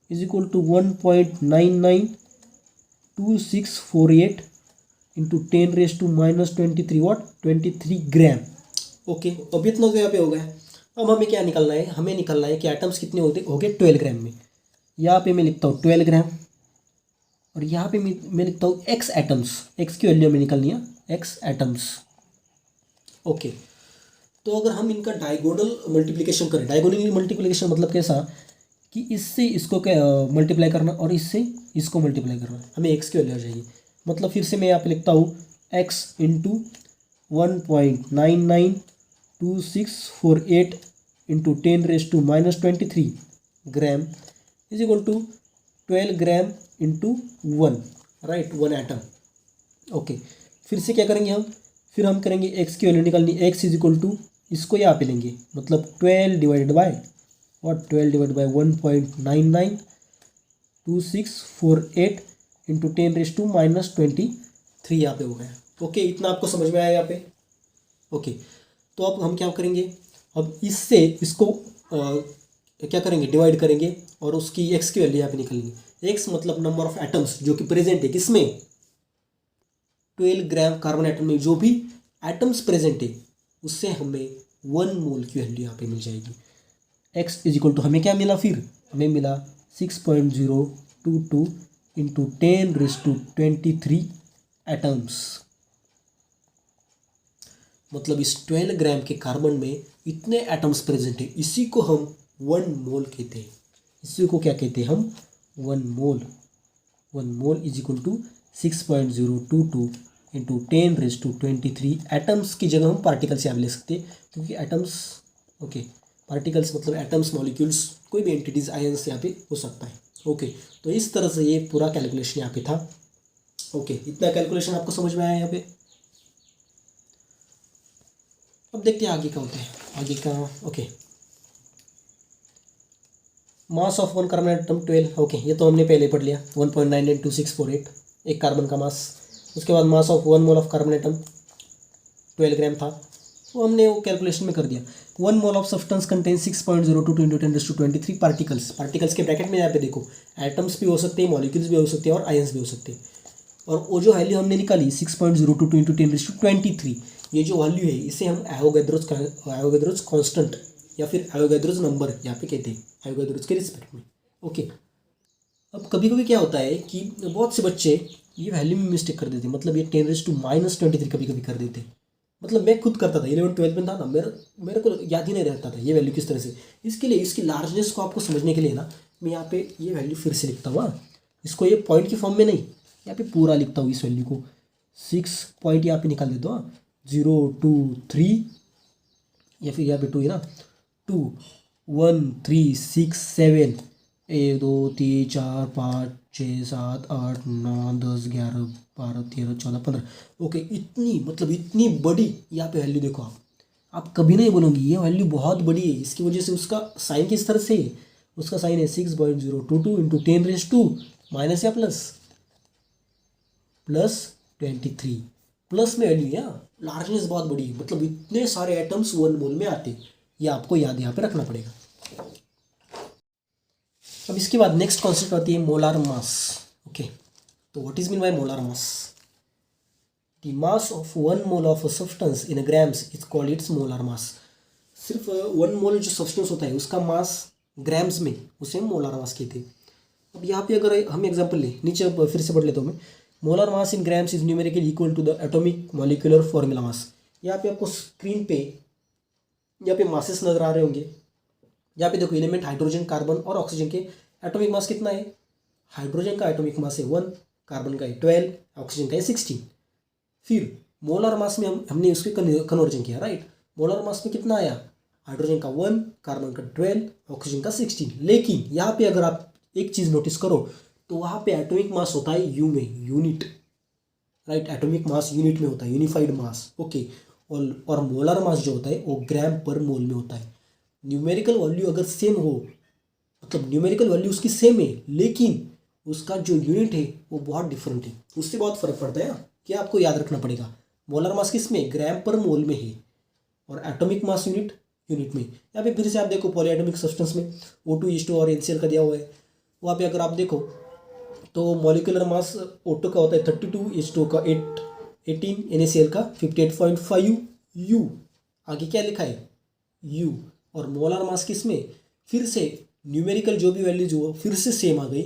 is equal to 1.992648 into 10⁻⁻23 what 23 gram. Okay, अब इतना तो यहाँ पे हो गया। अब हमें क्या निकालना है, हमें निकालना है कि एटम्स कितने हो गए 12 ग्राम में। यहाँ पे मैं लिखता हूँ 12 ग्राम और यहाँ पे मैं लिखता हूँ x एटम्स, x की वैल्यू हमें निकालनी है x एटम्स। ओके, तो अगर हम इनका डायगोनल मल्टीप्लिकेशन करें, डायगोनल मल्टीप्लिकेशन मतलब कैसा कि इससे इसको क्या मल्टीप्लाई करना और इससे इसको मल्टीप्लाई करना, हमें x की वैल्यू आ जाएगी। मतलब फिर से मैं यहाँ पे लिखता हूँ x into 1.992648 into 10⁻⁻23 gram is equal to 12 gram into 1 right, 1 atom. Okay, फिर से क्या करेंगे फिर हम करेंगे x की वैल्यू निकालनी, x इज इक्वल टू इसको यहाँ पे लेंगे, मतलब 12 डिवाइडेड बाय 1.992648 इंटू 10⁻⁻23 यहाँ पे हो गया। ओके, इतना आपको समझ में आया यहाँ पे। ओके, तो अब हम क्या करेंगे, अब इससे इसको क्या करेंगे, डिवाइड करेंगे और उसकी एक्स की वैल्यू यहाँ पे निकलेंगे। एक्स मतलब नंबर ऑफ एटम्स जो कि प्रेजेंट है किसमें, 12 ग्राम कार्बन एटम में जो भी एटम्स प्रेजेंट है उससे हमें 1 मोल की वैल्यू यहाँ पे मिल जाएगी। एक्स इज इक्वल टू हमें क्या मिला, फिर हमें मिला 6.022 इंटू 10⁻23 एटम्स। मतलब इस 12 ग्राम के कार्बन में इतने एटम्स प्रेजेंट है, इसी को हम 1 मोल कहते हैं। इसी को क्या कहते हैं हम, 1 mole. 1 mole is equal to 6.022 into 10⁻23 atoms की जगह हम पार्टिकल्स यहाँ ले सकते हैं, क्योंकि एटम्स पार्टिकल्स मतलब एटम्स, मॉलिक्यूल्स, कोई भी एंटिटीज आयंस यहाँ पे हो सकता है। तो इस तरह से ये पूरा कैलकुलेशन यहाँ पे था। इतना कैलकुलेशन आपको समझ में आया यहाँ पे। अब देखते हैं आगे का होता है, आगे का। मास ऑफ वन कार्बन एटम 12। ये तो हमने पहले पढ़ लिया, 1.992648 एक कार्बन का मास। उसके बाद mass of 1 mole of carbon atom 12 ग्राम था, वो हमने वो कैलकुलेशन में कर दिया। 1 mole of substance contain 6.022 into 10⁻23 particles. Particles के ब्रैकेट में यहाँ पे देखो, एटम्स भी हो सकते हैं, मॉलिक्यूल्स भी हो सकते हैं और आयंस भी हो सकते हैं। और वो जो वैल्यू हमने निकाली 6.022 इंटू 10⁻23, ये जो वैल्यू है इसे हम एवोगैड्रोस कांस्टेंट या फिर एवोगैड्रोस नंबर यहाँ पे कहते हैं, एवोगैड्रोस के रिस्पेक्ट में। अब कभी कभी क्या होता है कि बहुत से बच्चे ये वैल्यू में मिस्टेक कर देते हैं, मतलब ये 10⁻23 कभी कभी कर देते हैं। मतलब मैं खुद करता था, 11th-12th में था ना, मेरे को याद ही नहीं रहता था ये वैल्यू किस तरह से। इसके लिए इसकी लार्जनेस को आपको समझने के लिए ना, मैं यहाँ पे ये वैल्यू फिर से लिखता हूँ। इसको ये पॉइंट की फॉर्म में नहीं, यहाँ पे पूरा लिखता हूँ इस वैल्यू को। 6 पॉइंट यहाँ पे निकाल देता हूँ, 0 2 3 या फिर यहाँ पे 2 है ना, 2 1 3 6 7 1 2 3 4 5 6 7 8 9 10 11 12 13 14 15। इतनी मतलब इतनी बड़ी यहाँ पे वैल्यू देखो आप कभी नहीं बोलोगे ये वैल्यू बहुत बड़ी है। इसकी वजह से उसका साइन किस तरह से है, उसका साइन है 6.022 इंटू 10⁻2 माइनस या प्लस 23 प्लस में वैल्यू है। लार्जनेस बहुत बड़ी है, मतलब इतने सारे एटम्स 1 मोल में आते, ये आपको याद यहाँ पे रखना पड़ेगा। अब इसके बाद नेक्स्ट कॉन्सेप्ट आती है मोलार मास। तो what is mean by molar mass? The mass of 1 mole of a substance in grams is called its molar mass. सिर्फ 1 मोल जो सब्सटेंस होता है उसका मास ग्राम्स में, उसे मोलार मास कहते हैं। अब यहाँ पे अगर हम एग्जांपल लें, नीचे फिर से पढ़ लेता हूँ मैं। Molar mass in grams is numerically equal to the atomic molecular formula mass. यहाँ पे आपको स्क्रीन पे यहाँ पे मासेस नजर आ रहे होंगे। यहाँ पे देखो एलिमेंट हाइड्रोजन, कार्बन और ऑक्सीजन के एटॉमिक मास कितना है। हाइड्रोजन का एटॉमिक मास है 1, कार्बन का है 12, ऑक्सीजन का है 16। फिर मोलर मास में हमने उसके कन्वर्जन किया, राइट। मोलर मास में कितना आया, हाइड्रोजन का 1, कार्बन का 12, ऑक्सीजन का 16। लेकिन यहाँ पे अगर आप एक चीज़ नोटिस करो तो वहाँ पे एटॉमिक मास होता है यू में, unit, right. Atomic mass unit में होता है, यूनिफाइड मास। और मोलर मास जो होता है वो ग्राम पर मोल में होता है। न्यूमेरिकल वैल्यू अगर सेम हो, मतलब न्यूमेरिकल वैल्यू उसकी सेम है, लेकिन उसका जो यूनिट है वो बहुत डिफरेंट है, उससे बहुत फर्क पड़ता है। क्या आपको याद रखना पड़ेगा, मोलर मास किस में, ग्राम पर मोल में है, और एटॉमिक मास यूनिट में। यहाँ पे फिर से आप देखो पॉलीएटॉमिक सब्सटेंस में O2 और NCl का दिया हुआ है। वहाँ पे अगर आप देखो तो मॉलिक्यूलर मास O2 का होता है 32, H2 का 18, NaCl का 58.5 U। आगे क्या लिखा है, U। और मोलर मास किस में, फिर से न्यूमेरिकल जो भी वैल्यूज हुआ फिर से सेम आ गई,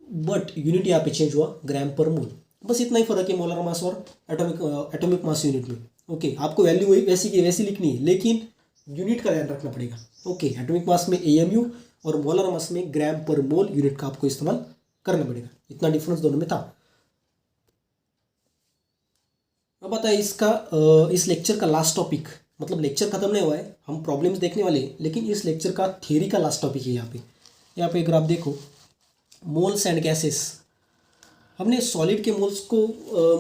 बट यूनिट यहाँ पे चेंज हुआ, ग्राम पर मोल। बस इतना ही फर्क है मोलर मास और एटॉमिक मास यूनिट में। आपको वैल्यू वही वैसी की वैसी लिखनी है, लेकिन यूनिट का ध्यान रखना पड़ेगा। एटॉमिक मास में AMU और मोलर मास में ग्राम पर मोल यूनिट का आपको इस्तेमाल करना पड़ेगा। इतना डिफरेंस दोनों में था। अब आता है इसका इस लेक्चर का लास्ट टॉपिक, मतलब लेक्चर खत्म नहीं हुआ है, हम प्रॉब्लम्स देखने वाले हैं, लेकिन इस लेक्चर का थ्योरी का लास्ट टॉपिक है यहाँ पे अगर आप देखो मोल्स एंड गैसेस। हमने सॉलिड के मोल्स को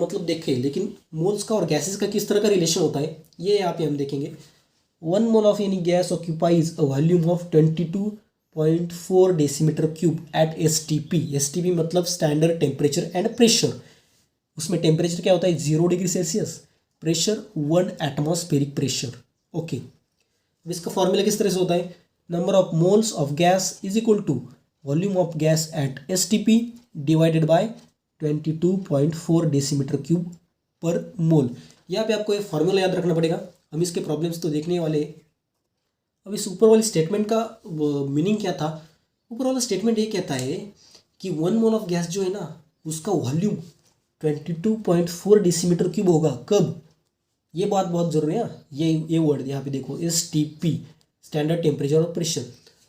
मतलब देखे, लेकिन मोल्स का और गैसेस का किस तरह का रिलेशन होता है ये यहाँ पे हम देखेंगे। 1 mole of any gas occupies a volume of 22.4 decimetre cube at STP। STP मतलब स्टैंडर्ड टेम्परेचर एंड प्रेशर। उसमें टेम्परेचर क्या होता है 0 degree Celsius, pressure 1 atmospheric pressure. अब इसका फॉर्मूला किस तरह से होता है, number of moles of gas is equal to volume of gas at STP divided by 22.4 decimetre cube per mole. यहाँ पे आपको ये फॉर्मूला याद रखना पड़ेगा। हम इसके प्रॉब्लम्स तो देखने वाले हैं। अब इस ऊपर वाले स्टेटमेंट का मीनिंग क्या था, ऊपर वाला स्टेटमेंट ये कहता है कि 1 मोल ऑफ गैस जो है ना उसका वॉल्यूम 22.4 डेसीमीटर क्यूब होगा। कब, ये बात बहुत जरूरी है। ये वर्ड यहाँ पे देखो, STP स्टैंडर्ड टेम्परेचर और प्रेशर।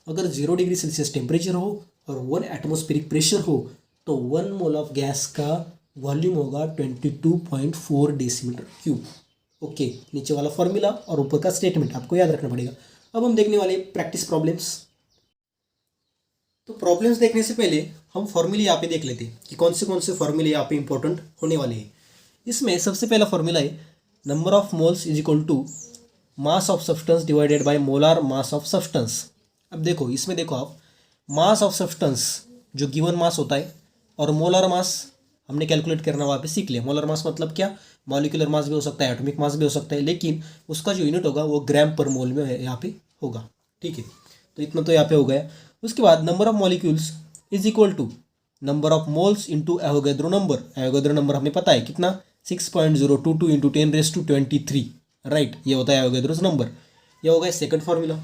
अगर 0 डिग्री सेल्सियस टेम्परेचर हो और 1 एटमॉस्फेरिक प्रेशर हो तो 1 मोल ऑफ गैस का वॉल्यूम होगा 22.4 डेसीमीटर क्यूब। ओके, नीचे वाला फॉर्मूला और ऊपर का स्टेटमेंट आपको याद रखना पड़ेगा। अब हम देखने वाले प्रैक्टिस प्रॉब्लम्स। तो प्रॉब्लम्स देखने से पहले हम फॉर्मूले यहाँ पे देख लेते हैं कि कौन से फॉर्मूले यहाँ पे इंपॉर्टेंट होने वाले हैं। इसमें सबसे पहला फॉर्मूला है number of moles is equal to mass of substance divided by molar mass of substance. अब देखो, इसमें देखो आप, मास ऑफ सब्सटेंस जो गिवन मास होता है और मोलार मास हमने कैलकुलेट करना वहाँ पे सीख लिया। मोलर मास मतलब क्या, मॉलिक्यूलर मास भी हो सकता है, एटॉमिक मास भी हो सकता है, लेकिन उसका जो यूनिट होगा वो ग्राम पर मोल में यहाँ पे होगा। ठीक है, तो इतना तो यहाँ पे हो गया। उसके बाद number of molecules is equal to number of moles into Avogadro number. Avogadro number हमें पता है कितना, 6.022 इंटू 10⁻23। राइट, ये होता है एवोगैड्रोस नंबर। ये हो गया सेकंड फार्मूला।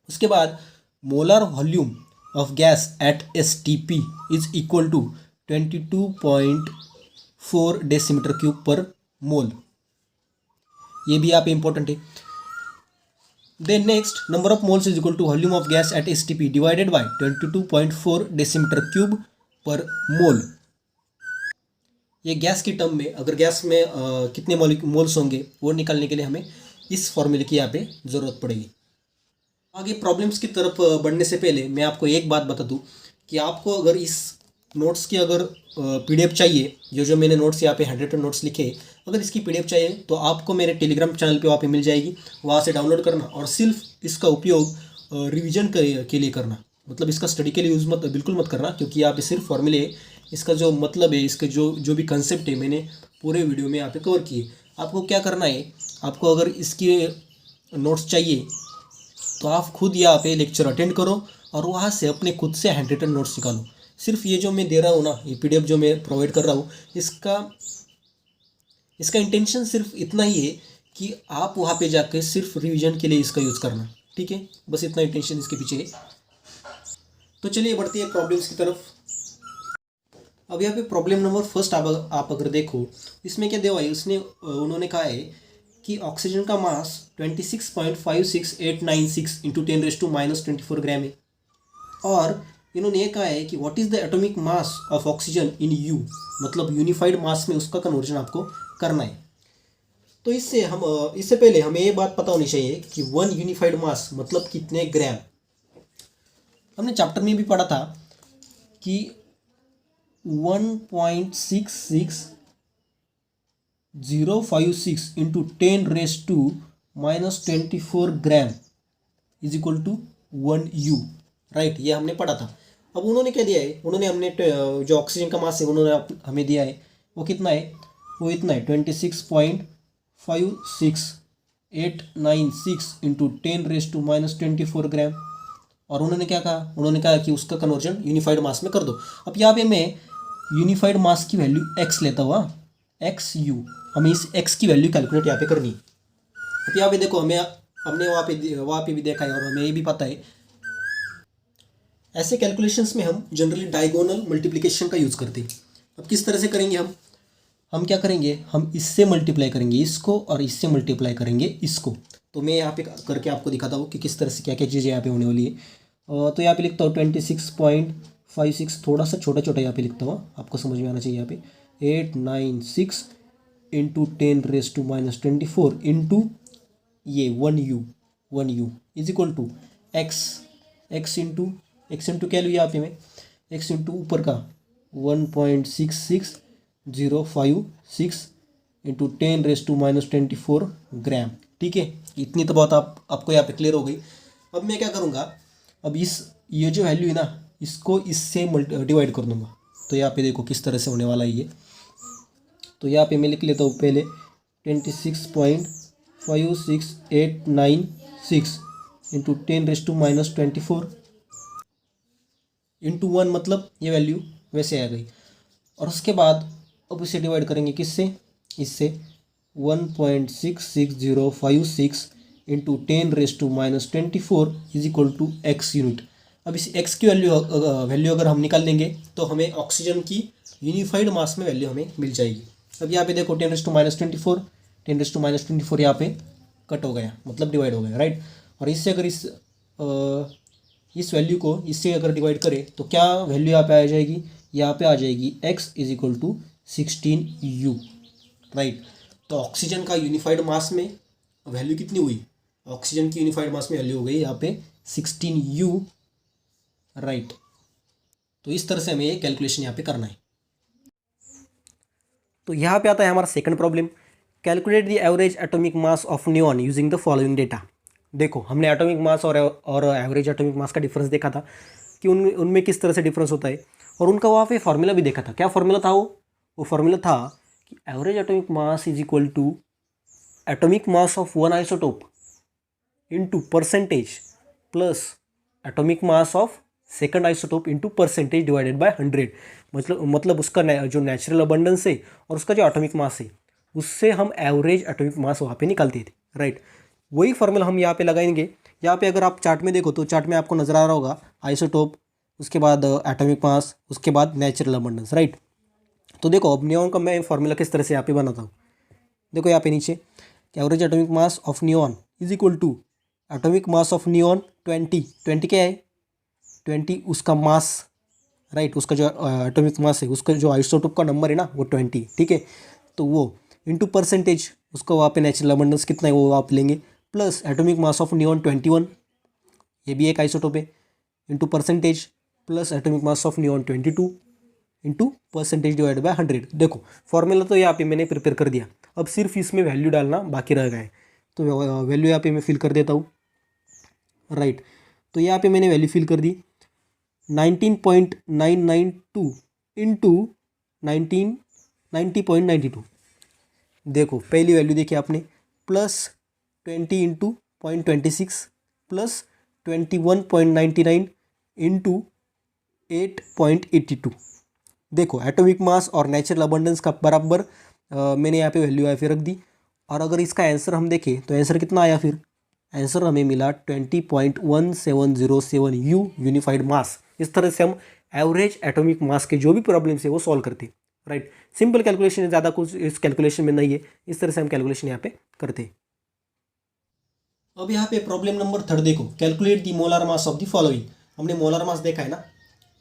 उसके बाद molar volume of gas at STP is equal to 22.4 decimetre cube per mole. ये भी यहाँ पे इंपॉर्टेंट है। Then next, number of moles is equal to volume of gas at STP divided by 22.4 decimetre cube per mole. ये gas की term में, अगर gas में कितने मोल्स होंगे वो निकालने के लिए हमें इस फॉर्मूले की यहाँ पे ज़रूरत पड़ेगी। आगे प्रॉब्लम्स की तरफ बढ़ने से पहले मैं आपको एक बात बता दूँ कि आपको अगर इस नोट्स की अगर PDF चाहिए, जो मैंने नोट्स यहाँ पे 100 नोट्स लिखे, अगर इसकी PDF चाहिए तो आपको मेरे टेलीग्राम चैनल पे वहाँ पे मिल जाएगी। वहाँ से डाउनलोड करना और सिर्फ इसका उपयोग रिवीजन के लिए करना। मतलब इसका स्टडी के लिए यूज़ बिल्कुल मत करना, क्योंकि यहाँ पे सिर्फ फॉर्मूले, इसका जो मतलब है, इसके जो भी कंसेप्ट है मैंने पूरे वीडियो में यहाँ पे कवर किए। आपको क्या करना है, आपको अगर इसके नोट्स चाहिए तो आप खुद यहाँ पे लेक्चर अटेंड करो और वहाँ से अपने खुद से 100 नोट्स निकालो। सिर्फ ये जो मैं दे रहा हूँ ना, ये PDF जो मैं प्रोवाइड कर रहा हूँ, इसका इंटेंशन सिर्फ इतना ही है कि आप वहाँ पे जाकर सिर्फ रिवीजन के लिए इसका यूज़ करना। ठीक है, बस इतना इंटेंशन इसके पीछे है। तो चलिए बढ़ती है प्रॉब्लम्स की तरफ। अब यहाँ पे प्रॉब्लम नंबर फर्स्ट आप अगर देखो, इसमें क्या दिया है, उन्होंने कहा है कि ऑक्सीजन का मास 26.56896 इंटू 10⁻⁻24 ग्राम है। और इन्होंने ये कहा है कि what is the atomic mass of oxygen in U, मतलब यूनिफाइड मास में उसका कन्वर्जन आपको करना है। तो इससे पहले हमें ये बात पता होनी चाहिए कि 1 यूनिफाइड मास मतलब कितने ग्राम। हमने चैप्टर में भी पढ़ा था कि 1.66056 into 10⁻⁻24 gram is equal to 1 U। Right, ये हमने पढ़ा था। अब उन्होंने क्या दिया है, हमने जो ऑक्सीजन का मास है उन्होंने हमें दिया है, वो कितना है, वो इतना है 26.56896 इंटू 10⁻⁻24 ग्राम। और उन्होंने क्या कहा, उन्होंने कहा कि उसका कन्वर्जन यूनिफाइड मास में कर दो। अब यहाँ पे मैं यूनिफाइड मास की वैल्यू x लेता हुआ, XU, हमें इस x की वैल्यू कैलकुलेट यहाँ पे करनी है। अब यहाँ पे देखो, हमने वहाँ पे भी देखा है और हमें ये भी पता है, ऐसे कैलकुलेशंस में हम जनरली डायगोनल मल्टीप्लिकेशन का यूज़ करते हैं। अब किस तरह से करेंगे हम क्या करेंगे, हम इससे मल्टीप्लाई करेंगे इसको और इससे मल्टीप्लाई करेंगे इसको। तो मैं यहाँ पे करके आपको दिखाता हूँ कि किस तरह से क्या क्या चीज़ें यहाँ पे होने वाली है। तो यहाँ पे लिखता हूँ 26.56, थोड़ा सा छोटा यहाँ पे लिखता हूँ, आपको समझ में आना चाहिए। यहाँ पे 896 इंटू 10⁻⁻24 इंटू ये 1 U is equal to x into क्या लिया यहाँ पे मैं, x इंटू ऊपर का 1.66056 इंटू 10⁻⁻24 ग्राम। ठीक है, इतनी तो बात आपको यहाँ पे क्लियर हो गई। अब मैं क्या करूँगा, अब ये जो वैल्यू है ना, इसको इससे डिवाइड कर दूँगा। तो यहाँ पे देखो किस तरह से होने वाला है ये। तो यहाँ पे मैं लिख लेता हूँ पहले 26.56896 इंटू 10⁻24 इंटू 1, मतलब ये वैल्यू वैसे आ गई। और उसके बाद अब इसे डिवाइड करेंगे किससे, इससे 1.66056 into 10⁻24 is equal to x unit. अब इस एक्स की वैल्यू अगर हम निकाल लेंगे तो हमें ऑक्सीजन की यूनिफाइड मास में वैल्यू हमें मिल जाएगी। अब यहाँ पे देखो 10⁻24 10⁻24 यहाँ पे कट हो गया, मतलब डिवाइड हो गया, राइट। और इससे अगर इस वैल्यू को इससे अगर डिवाइड करें तो क्या वैल्यू यहाँ पे आ जाएगी, यहाँ पे आ जाएगी x is equal to 16u, right. तो ऑक्सीजन का यूनिफाइड मास में वैल्यू कितनी हुई, ऑक्सीजन की यूनिफाइड मास में वैल्यू हो गई यहाँ पे 16u, राइट। तो इस तरह से हमें ये कैलकुलेशन यहाँ पे करना है। तो यहाँ पे आता है हमारा second problem, calculate the average atomic mass of neon using the following data. देखो हमने एटॉमिक मास और एवरेज एटॉमिक मास का डिफरेंस देखा था कि उनमें किस तरह से डिफरेंस होता है, और उनका वहाँ पे फॉर्मूला भी देखा था। क्या फॉर्मूला था वो फॉर्मूला था कि average atomic mass is equal to atomic mass of one isotope into percentage plus atomic mass of second isotope into percentage divided by 100। मतलब उसका जो नेचुरल अबंडेंस है और उसका जो एटॉमिक मास है उससे हम एवरेज एटॉमिक मास वहाँ पे निकालते थे, राइट। वही फॉर्मूला हम यहाँ पे लगाएंगे। यहाँ पे अगर आप चार्ट में देखो तो चार्ट में आपको नजर आ रहा होगा आइसोटोप, उसके बाद एटॉमिक मास, उसके बाद नेचुरल अबंडेंस, राइट। तो देखो अब नियॉन का मैं फॉर्मूला किस तरह से यहाँ पे बनाता हूँ। देखो यहाँ पे नीचे average atomic mass of neon is equal to atomic mass of neon 20 क्या है 20 उसका मास, राइट। उसका जो एटॉमिक मास है, उसका जो आइसोटोप का नंबर है ना वो 20, ठीक है। तो वो इंटू परसेंटेज, उसका वहाँ पे नेचुरल अबंडेंस कितना है वो आप लेंगे, plus atomic mass of neon 21, ये भी एक आइसोटोप है, into percentage plus atomic mass of neon 22 into percentage divide by 100। देखो फॉर्मूला तो यहाँ पे मैंने प्रिपेयर कर दिया, अब सिर्फ इसमें वैल्यू डालना बाकी रह गया है। तो वैल्यू यहाँ पे मैं फिल कर देता हूँ, राइट। तो यहाँ पे मैंने वैल्यू फिल कर दी 19.992 इंटू 1990.92। देखो पहली वैल्यू देखी आपने, प्लस 20 इंटू 0.26 प्लस 21.99 इंटू 8.82। देखो एटॉमिक मास और नेचुरल अबंडेंस का बराबर मैंने यहाँ पे वैल्यू यहाँ पे रख दी। और अगर इसका आंसर हम देखें तो आंसर कितना आया, फिर आंसर हमें मिला 20.1707 यूनिफाइड मास। इस तरह से हम एवरेज एटॉमिक मास के जो भी प्रॉब्लम्स है वो सॉल्व करते हैं, राइट। सिंपल कैलकुलेशन है, ज़्यादा कुछ इस कैलकुलेशन में नहीं है, इस तरह से हम कैलकुलेशन यहाँ पे करते हैं। अब यहाँ पे प्रॉब्लम नंबर 3 देखो, calculate the molar mass of the following. हमने मोलर मास देखा है ना,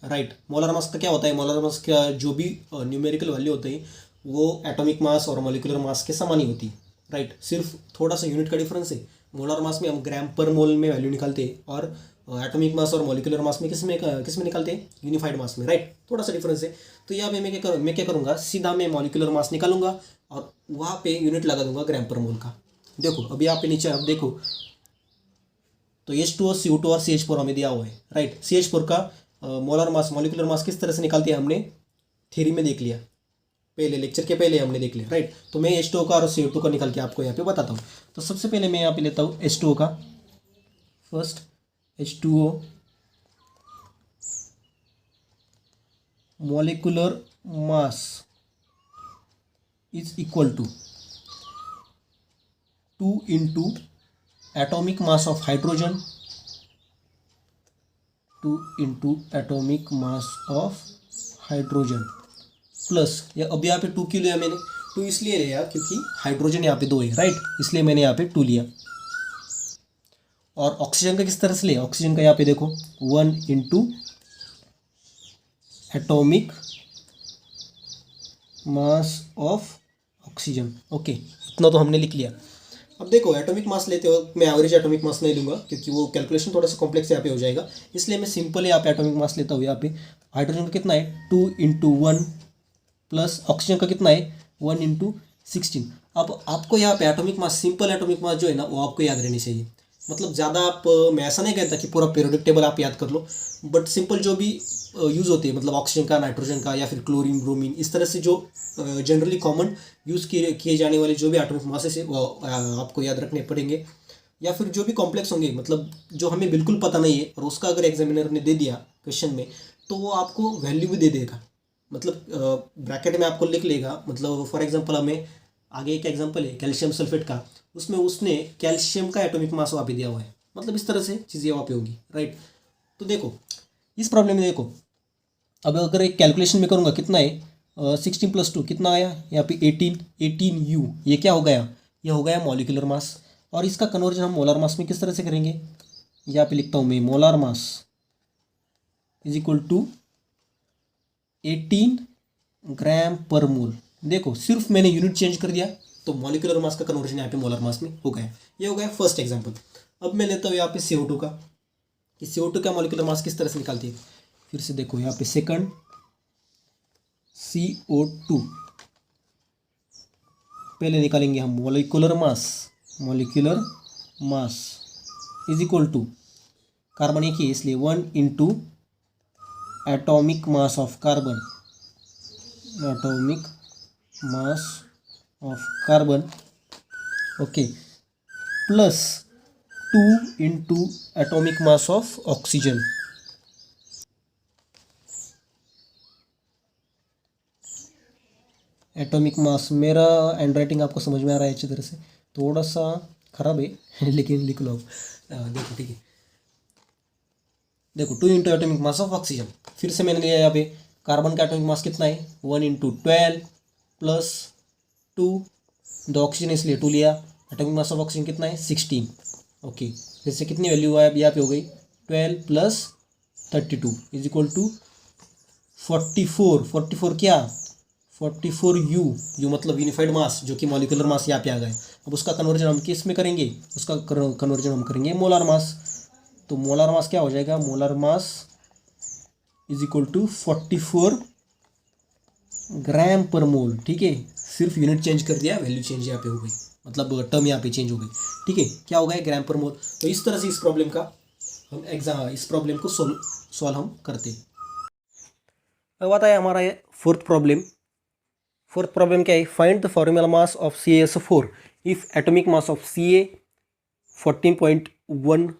राइट। मोलर मास का क्या होता है, मोलर मास का जो भी न्यूमेरिकल वैल्यू होती है वो एटॉमिक मास और मॉलिक्यूलर मास के समान ही होती है, राइट। सिर्फ थोड़ा सा यूनिट का डिफरेंस है। मोलर मास में हम ग्राम पर मोल में वैल्यू निकालते हैं और एटॉमिक मास और मॉलिक्यूलर मास में किस में निकालते हैं, यूनिफाइड मास में, राइट। थोड़ा सा डिफरेंस है। तो यहाँ पे मैं क्या करूँगा, सीधा मैं मॉलिक्यूलर मास निकालूंगा और वहाँ पे यूनिट लगा दूंगा ग्राम पर मोल का। देखो अब यहाँ पे नीचे आप देखो तो H2O CO2 और CH4 हमें दिया हुआ है, राइट। CH4 का मोलर मास मॉलिक्यूलर मास किस तरह से निकालते हैं हमने थ्योरी में देख लिया, पहले लेक्चर के पहले हमने देख लिया, राइट। तो मैं H2O का और CO2 का निकाल के आपको यहाँ पे बताता हूँ। तो सबसे पहले मैं यहाँ पे लेता हूँ H2O का, first H2O molecular mass is equal to 2 into atomic mass of hydrogen, 2 into atomic mass of hydrogen plus अब यहाँ पे 2 क्यों लिया मैंने, 2 इसलिए लिया क्योंकि हाइड्रोजन यहाँ पे 2 है, राइट। इसलिए मैंने यहाँ पे 2 लिया। और ऑक्सीजन का किस तरह से लिया, ऑक्सीजन का यहाँ पे देखो 1 into atomic mass of oxygen, okay. इतना तो हमने लिख लिया। अब देखो एटॉमिक मास लेते हो, मैं एवरेज एटॉमिक मास नहीं लूँगा क्योंकि वो कैलकुलेशन थोड़ा सा कॉम्प्लेक्स यहाँ पे हो जाएगा, इसलिए मैं सिंपल यहाँ पे एटॉमिक मास लेता हूँ। यहाँ पे हाइड्रोजन का कितना है 2 इंटू 1 प्लस ऑक्सीजन का कितना है 1 इंटू 16। अब आपको यहाँ पे atomic mass, simple atomic mass जो है ना वो आपको याद रहनी चाहिए। मतलब ज़्यादा आप, मैं ऐसा नहीं कहता कि पूरा पीरियोडिक टेबल आप याद कर लो, बट सिंपल जो भी यूज़ होती है, मतलब ऑक्सीजन का, नाइट्रोजन का या फिर क्लोरीन, ब्रोमीन, इस तरह से जो जनरली कॉमन यूज़ किए जाने वाले जो भी एटॉमिक मासेस है वो आपको याद रखने पड़ेंगे। या फिर जो भी कॉम्प्लेक्स होंगे, मतलब जो हमें बिल्कुल पता नहीं है और उसका अगर एग्जामिनर ने दे दिया क्वेश्चन में, तो वो आपको वैल्यू भी दे देगा, मतलब ब्रैकेट में आपको लिख लेगा। मतलब फॉर एग्जांपल हमें आगे एक एग्जांपल है कैल्शियम सल्फेट का, उसमें उसने कैल्शियम का एटॉमिक मास वहाँ पे दिया हुआ है, मतलब इस तरह से चीज़ें वहाँ पे होंगी, राइट। तो देखो इस प्रॉब्लम में देखो, अब अगर एक कैलकुलेशन में करूँगा कितना है 16 + 2 कितना आया यहाँ पे 18 U, ये क्या हो गया, ये हो गया मॉलिक्यूलर मास। और इसका कन्वर्जन हम मोलर मास में किस तरह से करेंगे, यहाँ पे लिखता हूँ मैं molar mass is equal to 18 gram per mole. देखो सिर्फ मैंने यूनिट चेंज कर दिया तो मॉलिक्यूलर मास का कन्वर्जन यहाँ पे मोलर मास में हो गया। ये हो गया फर्स्ट एग्जांपल। अब मैं लेता हूँ यहाँ पे CO2 का, कि CO2 का मॉलिक्यूलर मास किस तरह से निकालती है। फिर से देखो यहाँ पे सेकंड CO2, पहले निकालेंगे हम molecular mass is equal to, carbon एक ही है इसलिए 1 into atomic mass of carbon, okay, plus 2 into atomic mass of oxygen. Atomic mass, मेरा हैंड राइटिंग आपको समझ में आ रहा है अच्छी तरह से, थोड़ा सा खराब है लेकिन लिख लो। देखो ठीक है, देखो 2 into atomic mass of oxygen. फिर से मैंने लिया यहाँ पे कार्बन का एटॉमिक मास कितना है 1 इंटू 12 प्लस 2, दो ऑक्सीजन इसलिए 2 लिया। एटॉमिक मास ऑफ ऑक्सीजन कितना है 16, ओके। फिर से कितनी वैल्यू है यहाँ पे हो गई 12 प्लस 32 इज इक्वल टू 44 क्या 44 U मतलब यूनिफाइड मास, जो कि मॉलिक्यूलर मास यहाँ पे आ गए। अब उसका कन्वर्जन हम किस में करेंगे, उसका कन्वर्जन हम करेंगे मोलर मास। तो मोलर मास क्या हो जाएगा, molar mass is equal to 44 gram per mole, ठीक है। सिर्फ यूनिट चेंज कर दिया, वैल्यू चेंज यहाँ पे हो गई, मतलब टर्म यहाँ पे चेंज हो गई, ठीक है। क्या हो गया ग्राम पर मोल। तो इस तरह से इस प्रॉब्लम का हम इस प्रॉब्लम को सॉल्व हम करते हैं। अब आता है हमारा फोर्थ प्रॉब्लम। फोर्थ प्रॉब्लम क्या है, find the formula mass of CaSO4 if atomic mass of Ca 14.1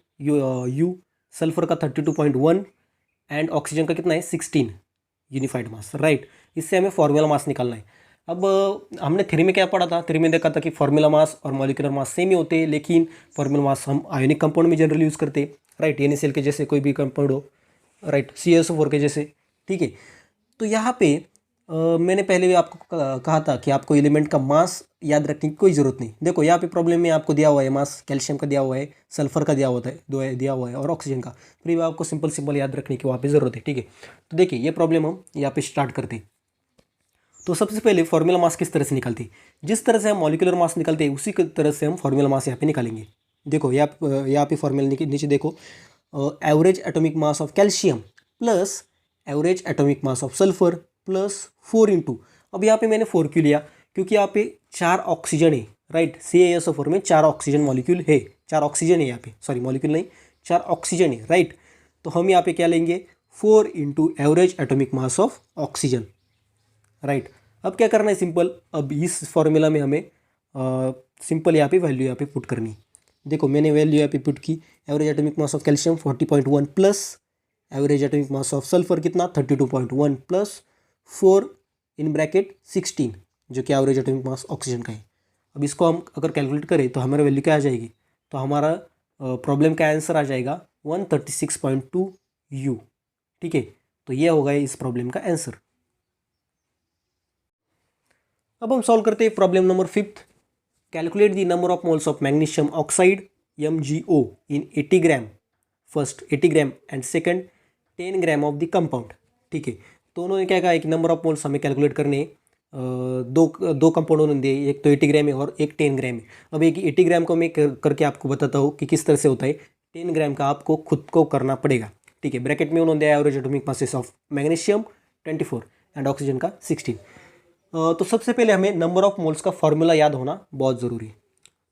U, sulphur का 32.1 एंड ऑक्सीजन का कितना है 16 यूनिफाइड मास, राइट। इससे हमें फॉर्मूला मास निकालना है। अब हमने थ्योरी में क्या पढ़ा था, थ्योरी में देखा था कि फॉर्मूला मास और मॉलिक्यूलर मास सेम ही होते हैं, लेकिन फॉर्मूला मास हम आयोनिक कंपाउंड में जनरली यूज़ करते हैं, राइट। NaCl के जैसे कोई भी कंपाउंड हो, राइट, CaSO4 के जैसे, ठीक है। तो यहाँ पे मैंने पहले भी आपको कहा था कि आपको एलिमेंट का मास याद रखने की कोई ज़रूरत नहीं। देखो यहाँ पे प्रॉब्लम में आपको दिया हुआ है मास, कैल्शियम का दिया हुआ है, सल्फर का दिया हुआ है, दिया हुआ है और ऑक्सीजन का, फिर भी आपको सिंपल याद रखने की वहाँ पे ज़रूरत है, ठीक है। तो देखिए ये प्रॉब्लम हम यहाँ पे स्टार्ट करते हैं। तो सबसे पहले फॉर्मूला मास किस तरह से निकालते हैं, जिस तरह से हम मॉलिक्यूलर मास निकालते हैं उसी तरह से हम फॉर्मूला मास यहाँ पे निकालेंगे। देखो यहाँ पे फॉर्मूला नीचे देखो, average atomic mass of calcium plus average atomic mass of sulphur plus 4 into, अब यहाँ पे मैंने 4 क्यों लिया, क्योंकि यहाँ पे 4 ऑक्सीजन है, राइट। CaSO4 में 4 ऑक्सीजन मॉलिक्यूल है, 4 ऑक्सीजन है यहाँ पे, सॉरी मॉलिक्यूल नहीं 4 ऑक्सीजन है, राइट। तो हम यहाँ पे क्या लेंगे 4 into average atomic mass of oxygen, right. अब क्या करना है सिंपल, अब इस फॉर्मूला में हमें सिंपल यहाँ पे वैल्यू यहाँ पे पुट करनी। देखो मैंने वैल्यू यहाँ पे पुट की, average atomic mass of calcium 40.1 plus average atomic mass of sulphur कितना 32.1 प्लस 4 इन ब्रैकेट 16, जो कि एवरेज एटॉमिक मास ऑक्सीजन का है। अब इसको हम अगर कैलकुलेट करें तो हमारा वैल्यू क्या आ जाएगी, तो हमारा प्रॉब्लम का आंसर आ जाएगा 136.2 U, ठीक है। तो ये होगा इस प्रॉब्लम का आंसर। अब हम सॉल्व करते हैं problem number 5th। Calculate the number of moles of magnesium oxide MgO in 80 gram, first 80 gram and second 10 gram of the compound, ठीक है। तो उन्होंने क्या कहा है कि नंबर ऑफ मोल्स हमें कैलकुलेट करने दो कंपाउंड उन्होंने दिए, एक तो 80 ग्राम है और एक 10 ग्राम है। अब एक 80 ग्राम को मैं करके आपको बताता हूँ कि किस तरह से होता है, 10 ग्राम का आपको खुद को करना पड़ेगा, ठीक है। ब्रैकेट में उन्होंने दिया average atomic masses of magnesium 24 and oxygen का 16। तो सबसे पहले हमें नंबर ऑफ मोल्स का फॉर्मूला याद होना बहुत ज़रूरी है।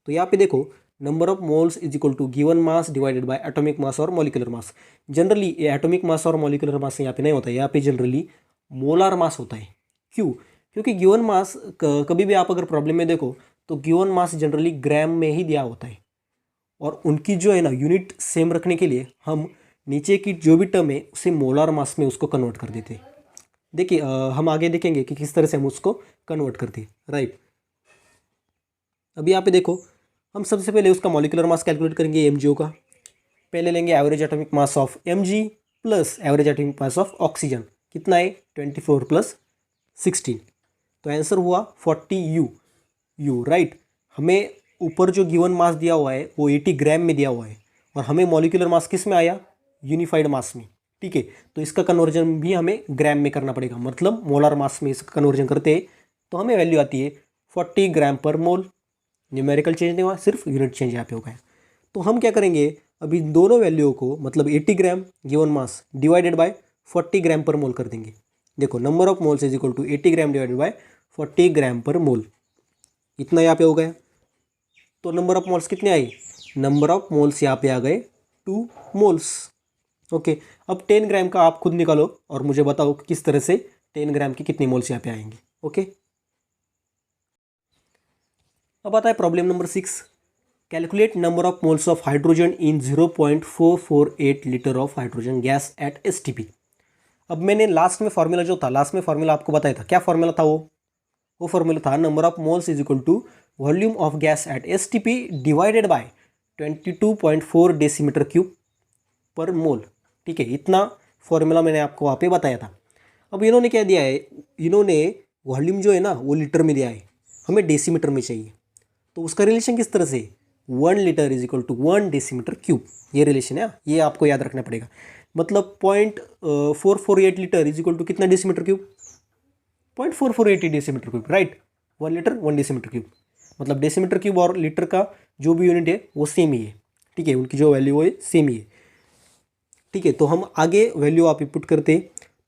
तो यहाँ पे देखो number of moles is equal to given mass divided by atomic mass और मॉलिक्यूलर मास। जनरली ये एटॉमिक मास और मॉलिक्यूलर मास यहाँ पे नहीं होता है, यहाँ पे जनरली मोलार मास होता है। क्यों, क्योंकि गिवन मास कभी भी आप अगर प्रॉब्लम में देखो तो गिवन मास जनरली ग्राम में ही दिया होता है और उनकी जो है ना यूनिट सेम रखने के लिए हम नीचे की जो भी टर्म है उसे मोलार मास में उसको कन्वर्ट कर देते। देखिए हम आगे देखेंगे कि किस तरह से हम उसको कन्वर्ट करते, राइट। अभी यहाँ पे देखो, हम सबसे पहले उसका मॉलिक्यूलर मास कैलकुलेट करेंगे MgO का। पहले लेंगे average atomic mass of Mg plus average atomic mass of oxygen. कितना है 24 + 16, तो आंसर हुआ 40 U, राइट। हमें ऊपर जो गिवन मास दिया हुआ है वो 80 ग्राम में दिया हुआ है और हमें मॉलिक्यूलर मास किस में आया, यूनिफाइड मास में, ठीक है। तो इसका कन्वर्जन भी हमें ग्राम में करना पड़ेगा, मतलब मोलार मास में इसका कन्वर्जन करते हैं तो हमें वैल्यू आती है 40 ग्राम पर मोल। न्यूमेरिकल चेंज नहीं हुआ, सिर्फ यूनिट चेंज यहाँ पे हो गया। तो हम क्या करेंगे, अभी दोनों वैल्यू को मतलब 80 gram given mass divided by 40 gram per mole कर देंगे। देखो number of moles is equal to 80 gram divided by 40 gram per mole, इतना यहाँ पे हो गया। तो नंबर ऑफ मोल्स कितने आई, नंबर ऑफ मोल्स यहाँ पे आ गए 2 मोल्स। ओके, अब 10 ग्राम का आप खुद निकालो और मुझे बताओ कि किस तरह से 10 ग्राम की कितनी मोल्स यहाँ पे आएंगे। ओके, अब आता है problem number 6। Calculate number of moles of hydrogen in 0.448 litre of hydrogen gas at STP। अब मैंने लास्ट में फॉर्मूला आपको बताया था, क्या फॉर्मूला था वो फॉर्मूला था number of moles is equal to volume of gas at STP divided by 22.4 decimetre cube per mole, ठीक है। इतना फॉर्मूला मैंने आपको वहाँ पे बताया था। अब इन्होंने क्या दिया है, इन्होंने वॉल्यूम जो है ना वो लीटर में दिया है, हमें डेसीमीटर में चाहिए। तो उसका रिलेशन किस तरह से, 1 litre is equal to 1 decimetre cube, ये रिलेशन है, ये आपको याद रखना पड़ेगा। मतलब 0.448 लीटर इज इक्वल टू कितना decimetre cube, 0.448 decimetre cube, right. 1 litre 1 decimetre cube, मतलब डेसीमीटर क्यूब और लीटर का जो भी यूनिट है वो सेम ही है, ठीक है, उनकी जो वैल्यू है सेम ही है, ठीक है। तो हम आगे वैल्यू आप पुट करते,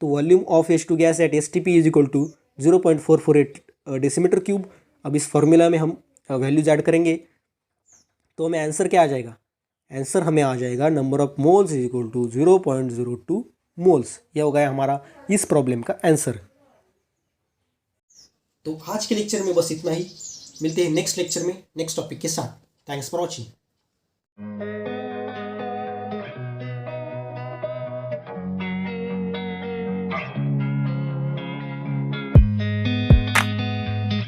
तो volume of H2 gas at STP is equal to 0.448 decimetre cube. अब इस फॉर्मूला में हम वैल्यूज ऐड करेंगे तो हमें आंसर क्या आ जाएगा, आंसर हमें आ जाएगा number of moles is equal to 0.02 moles. यह हो गया हमारा इस प्रॉब्लम का आंसर। तो आज के लेक्चर में बस इतना ही, मिलते हैं नेक्स्ट लेक्चर में नेक्स्ट टॉपिक के साथ। Thanks for watching.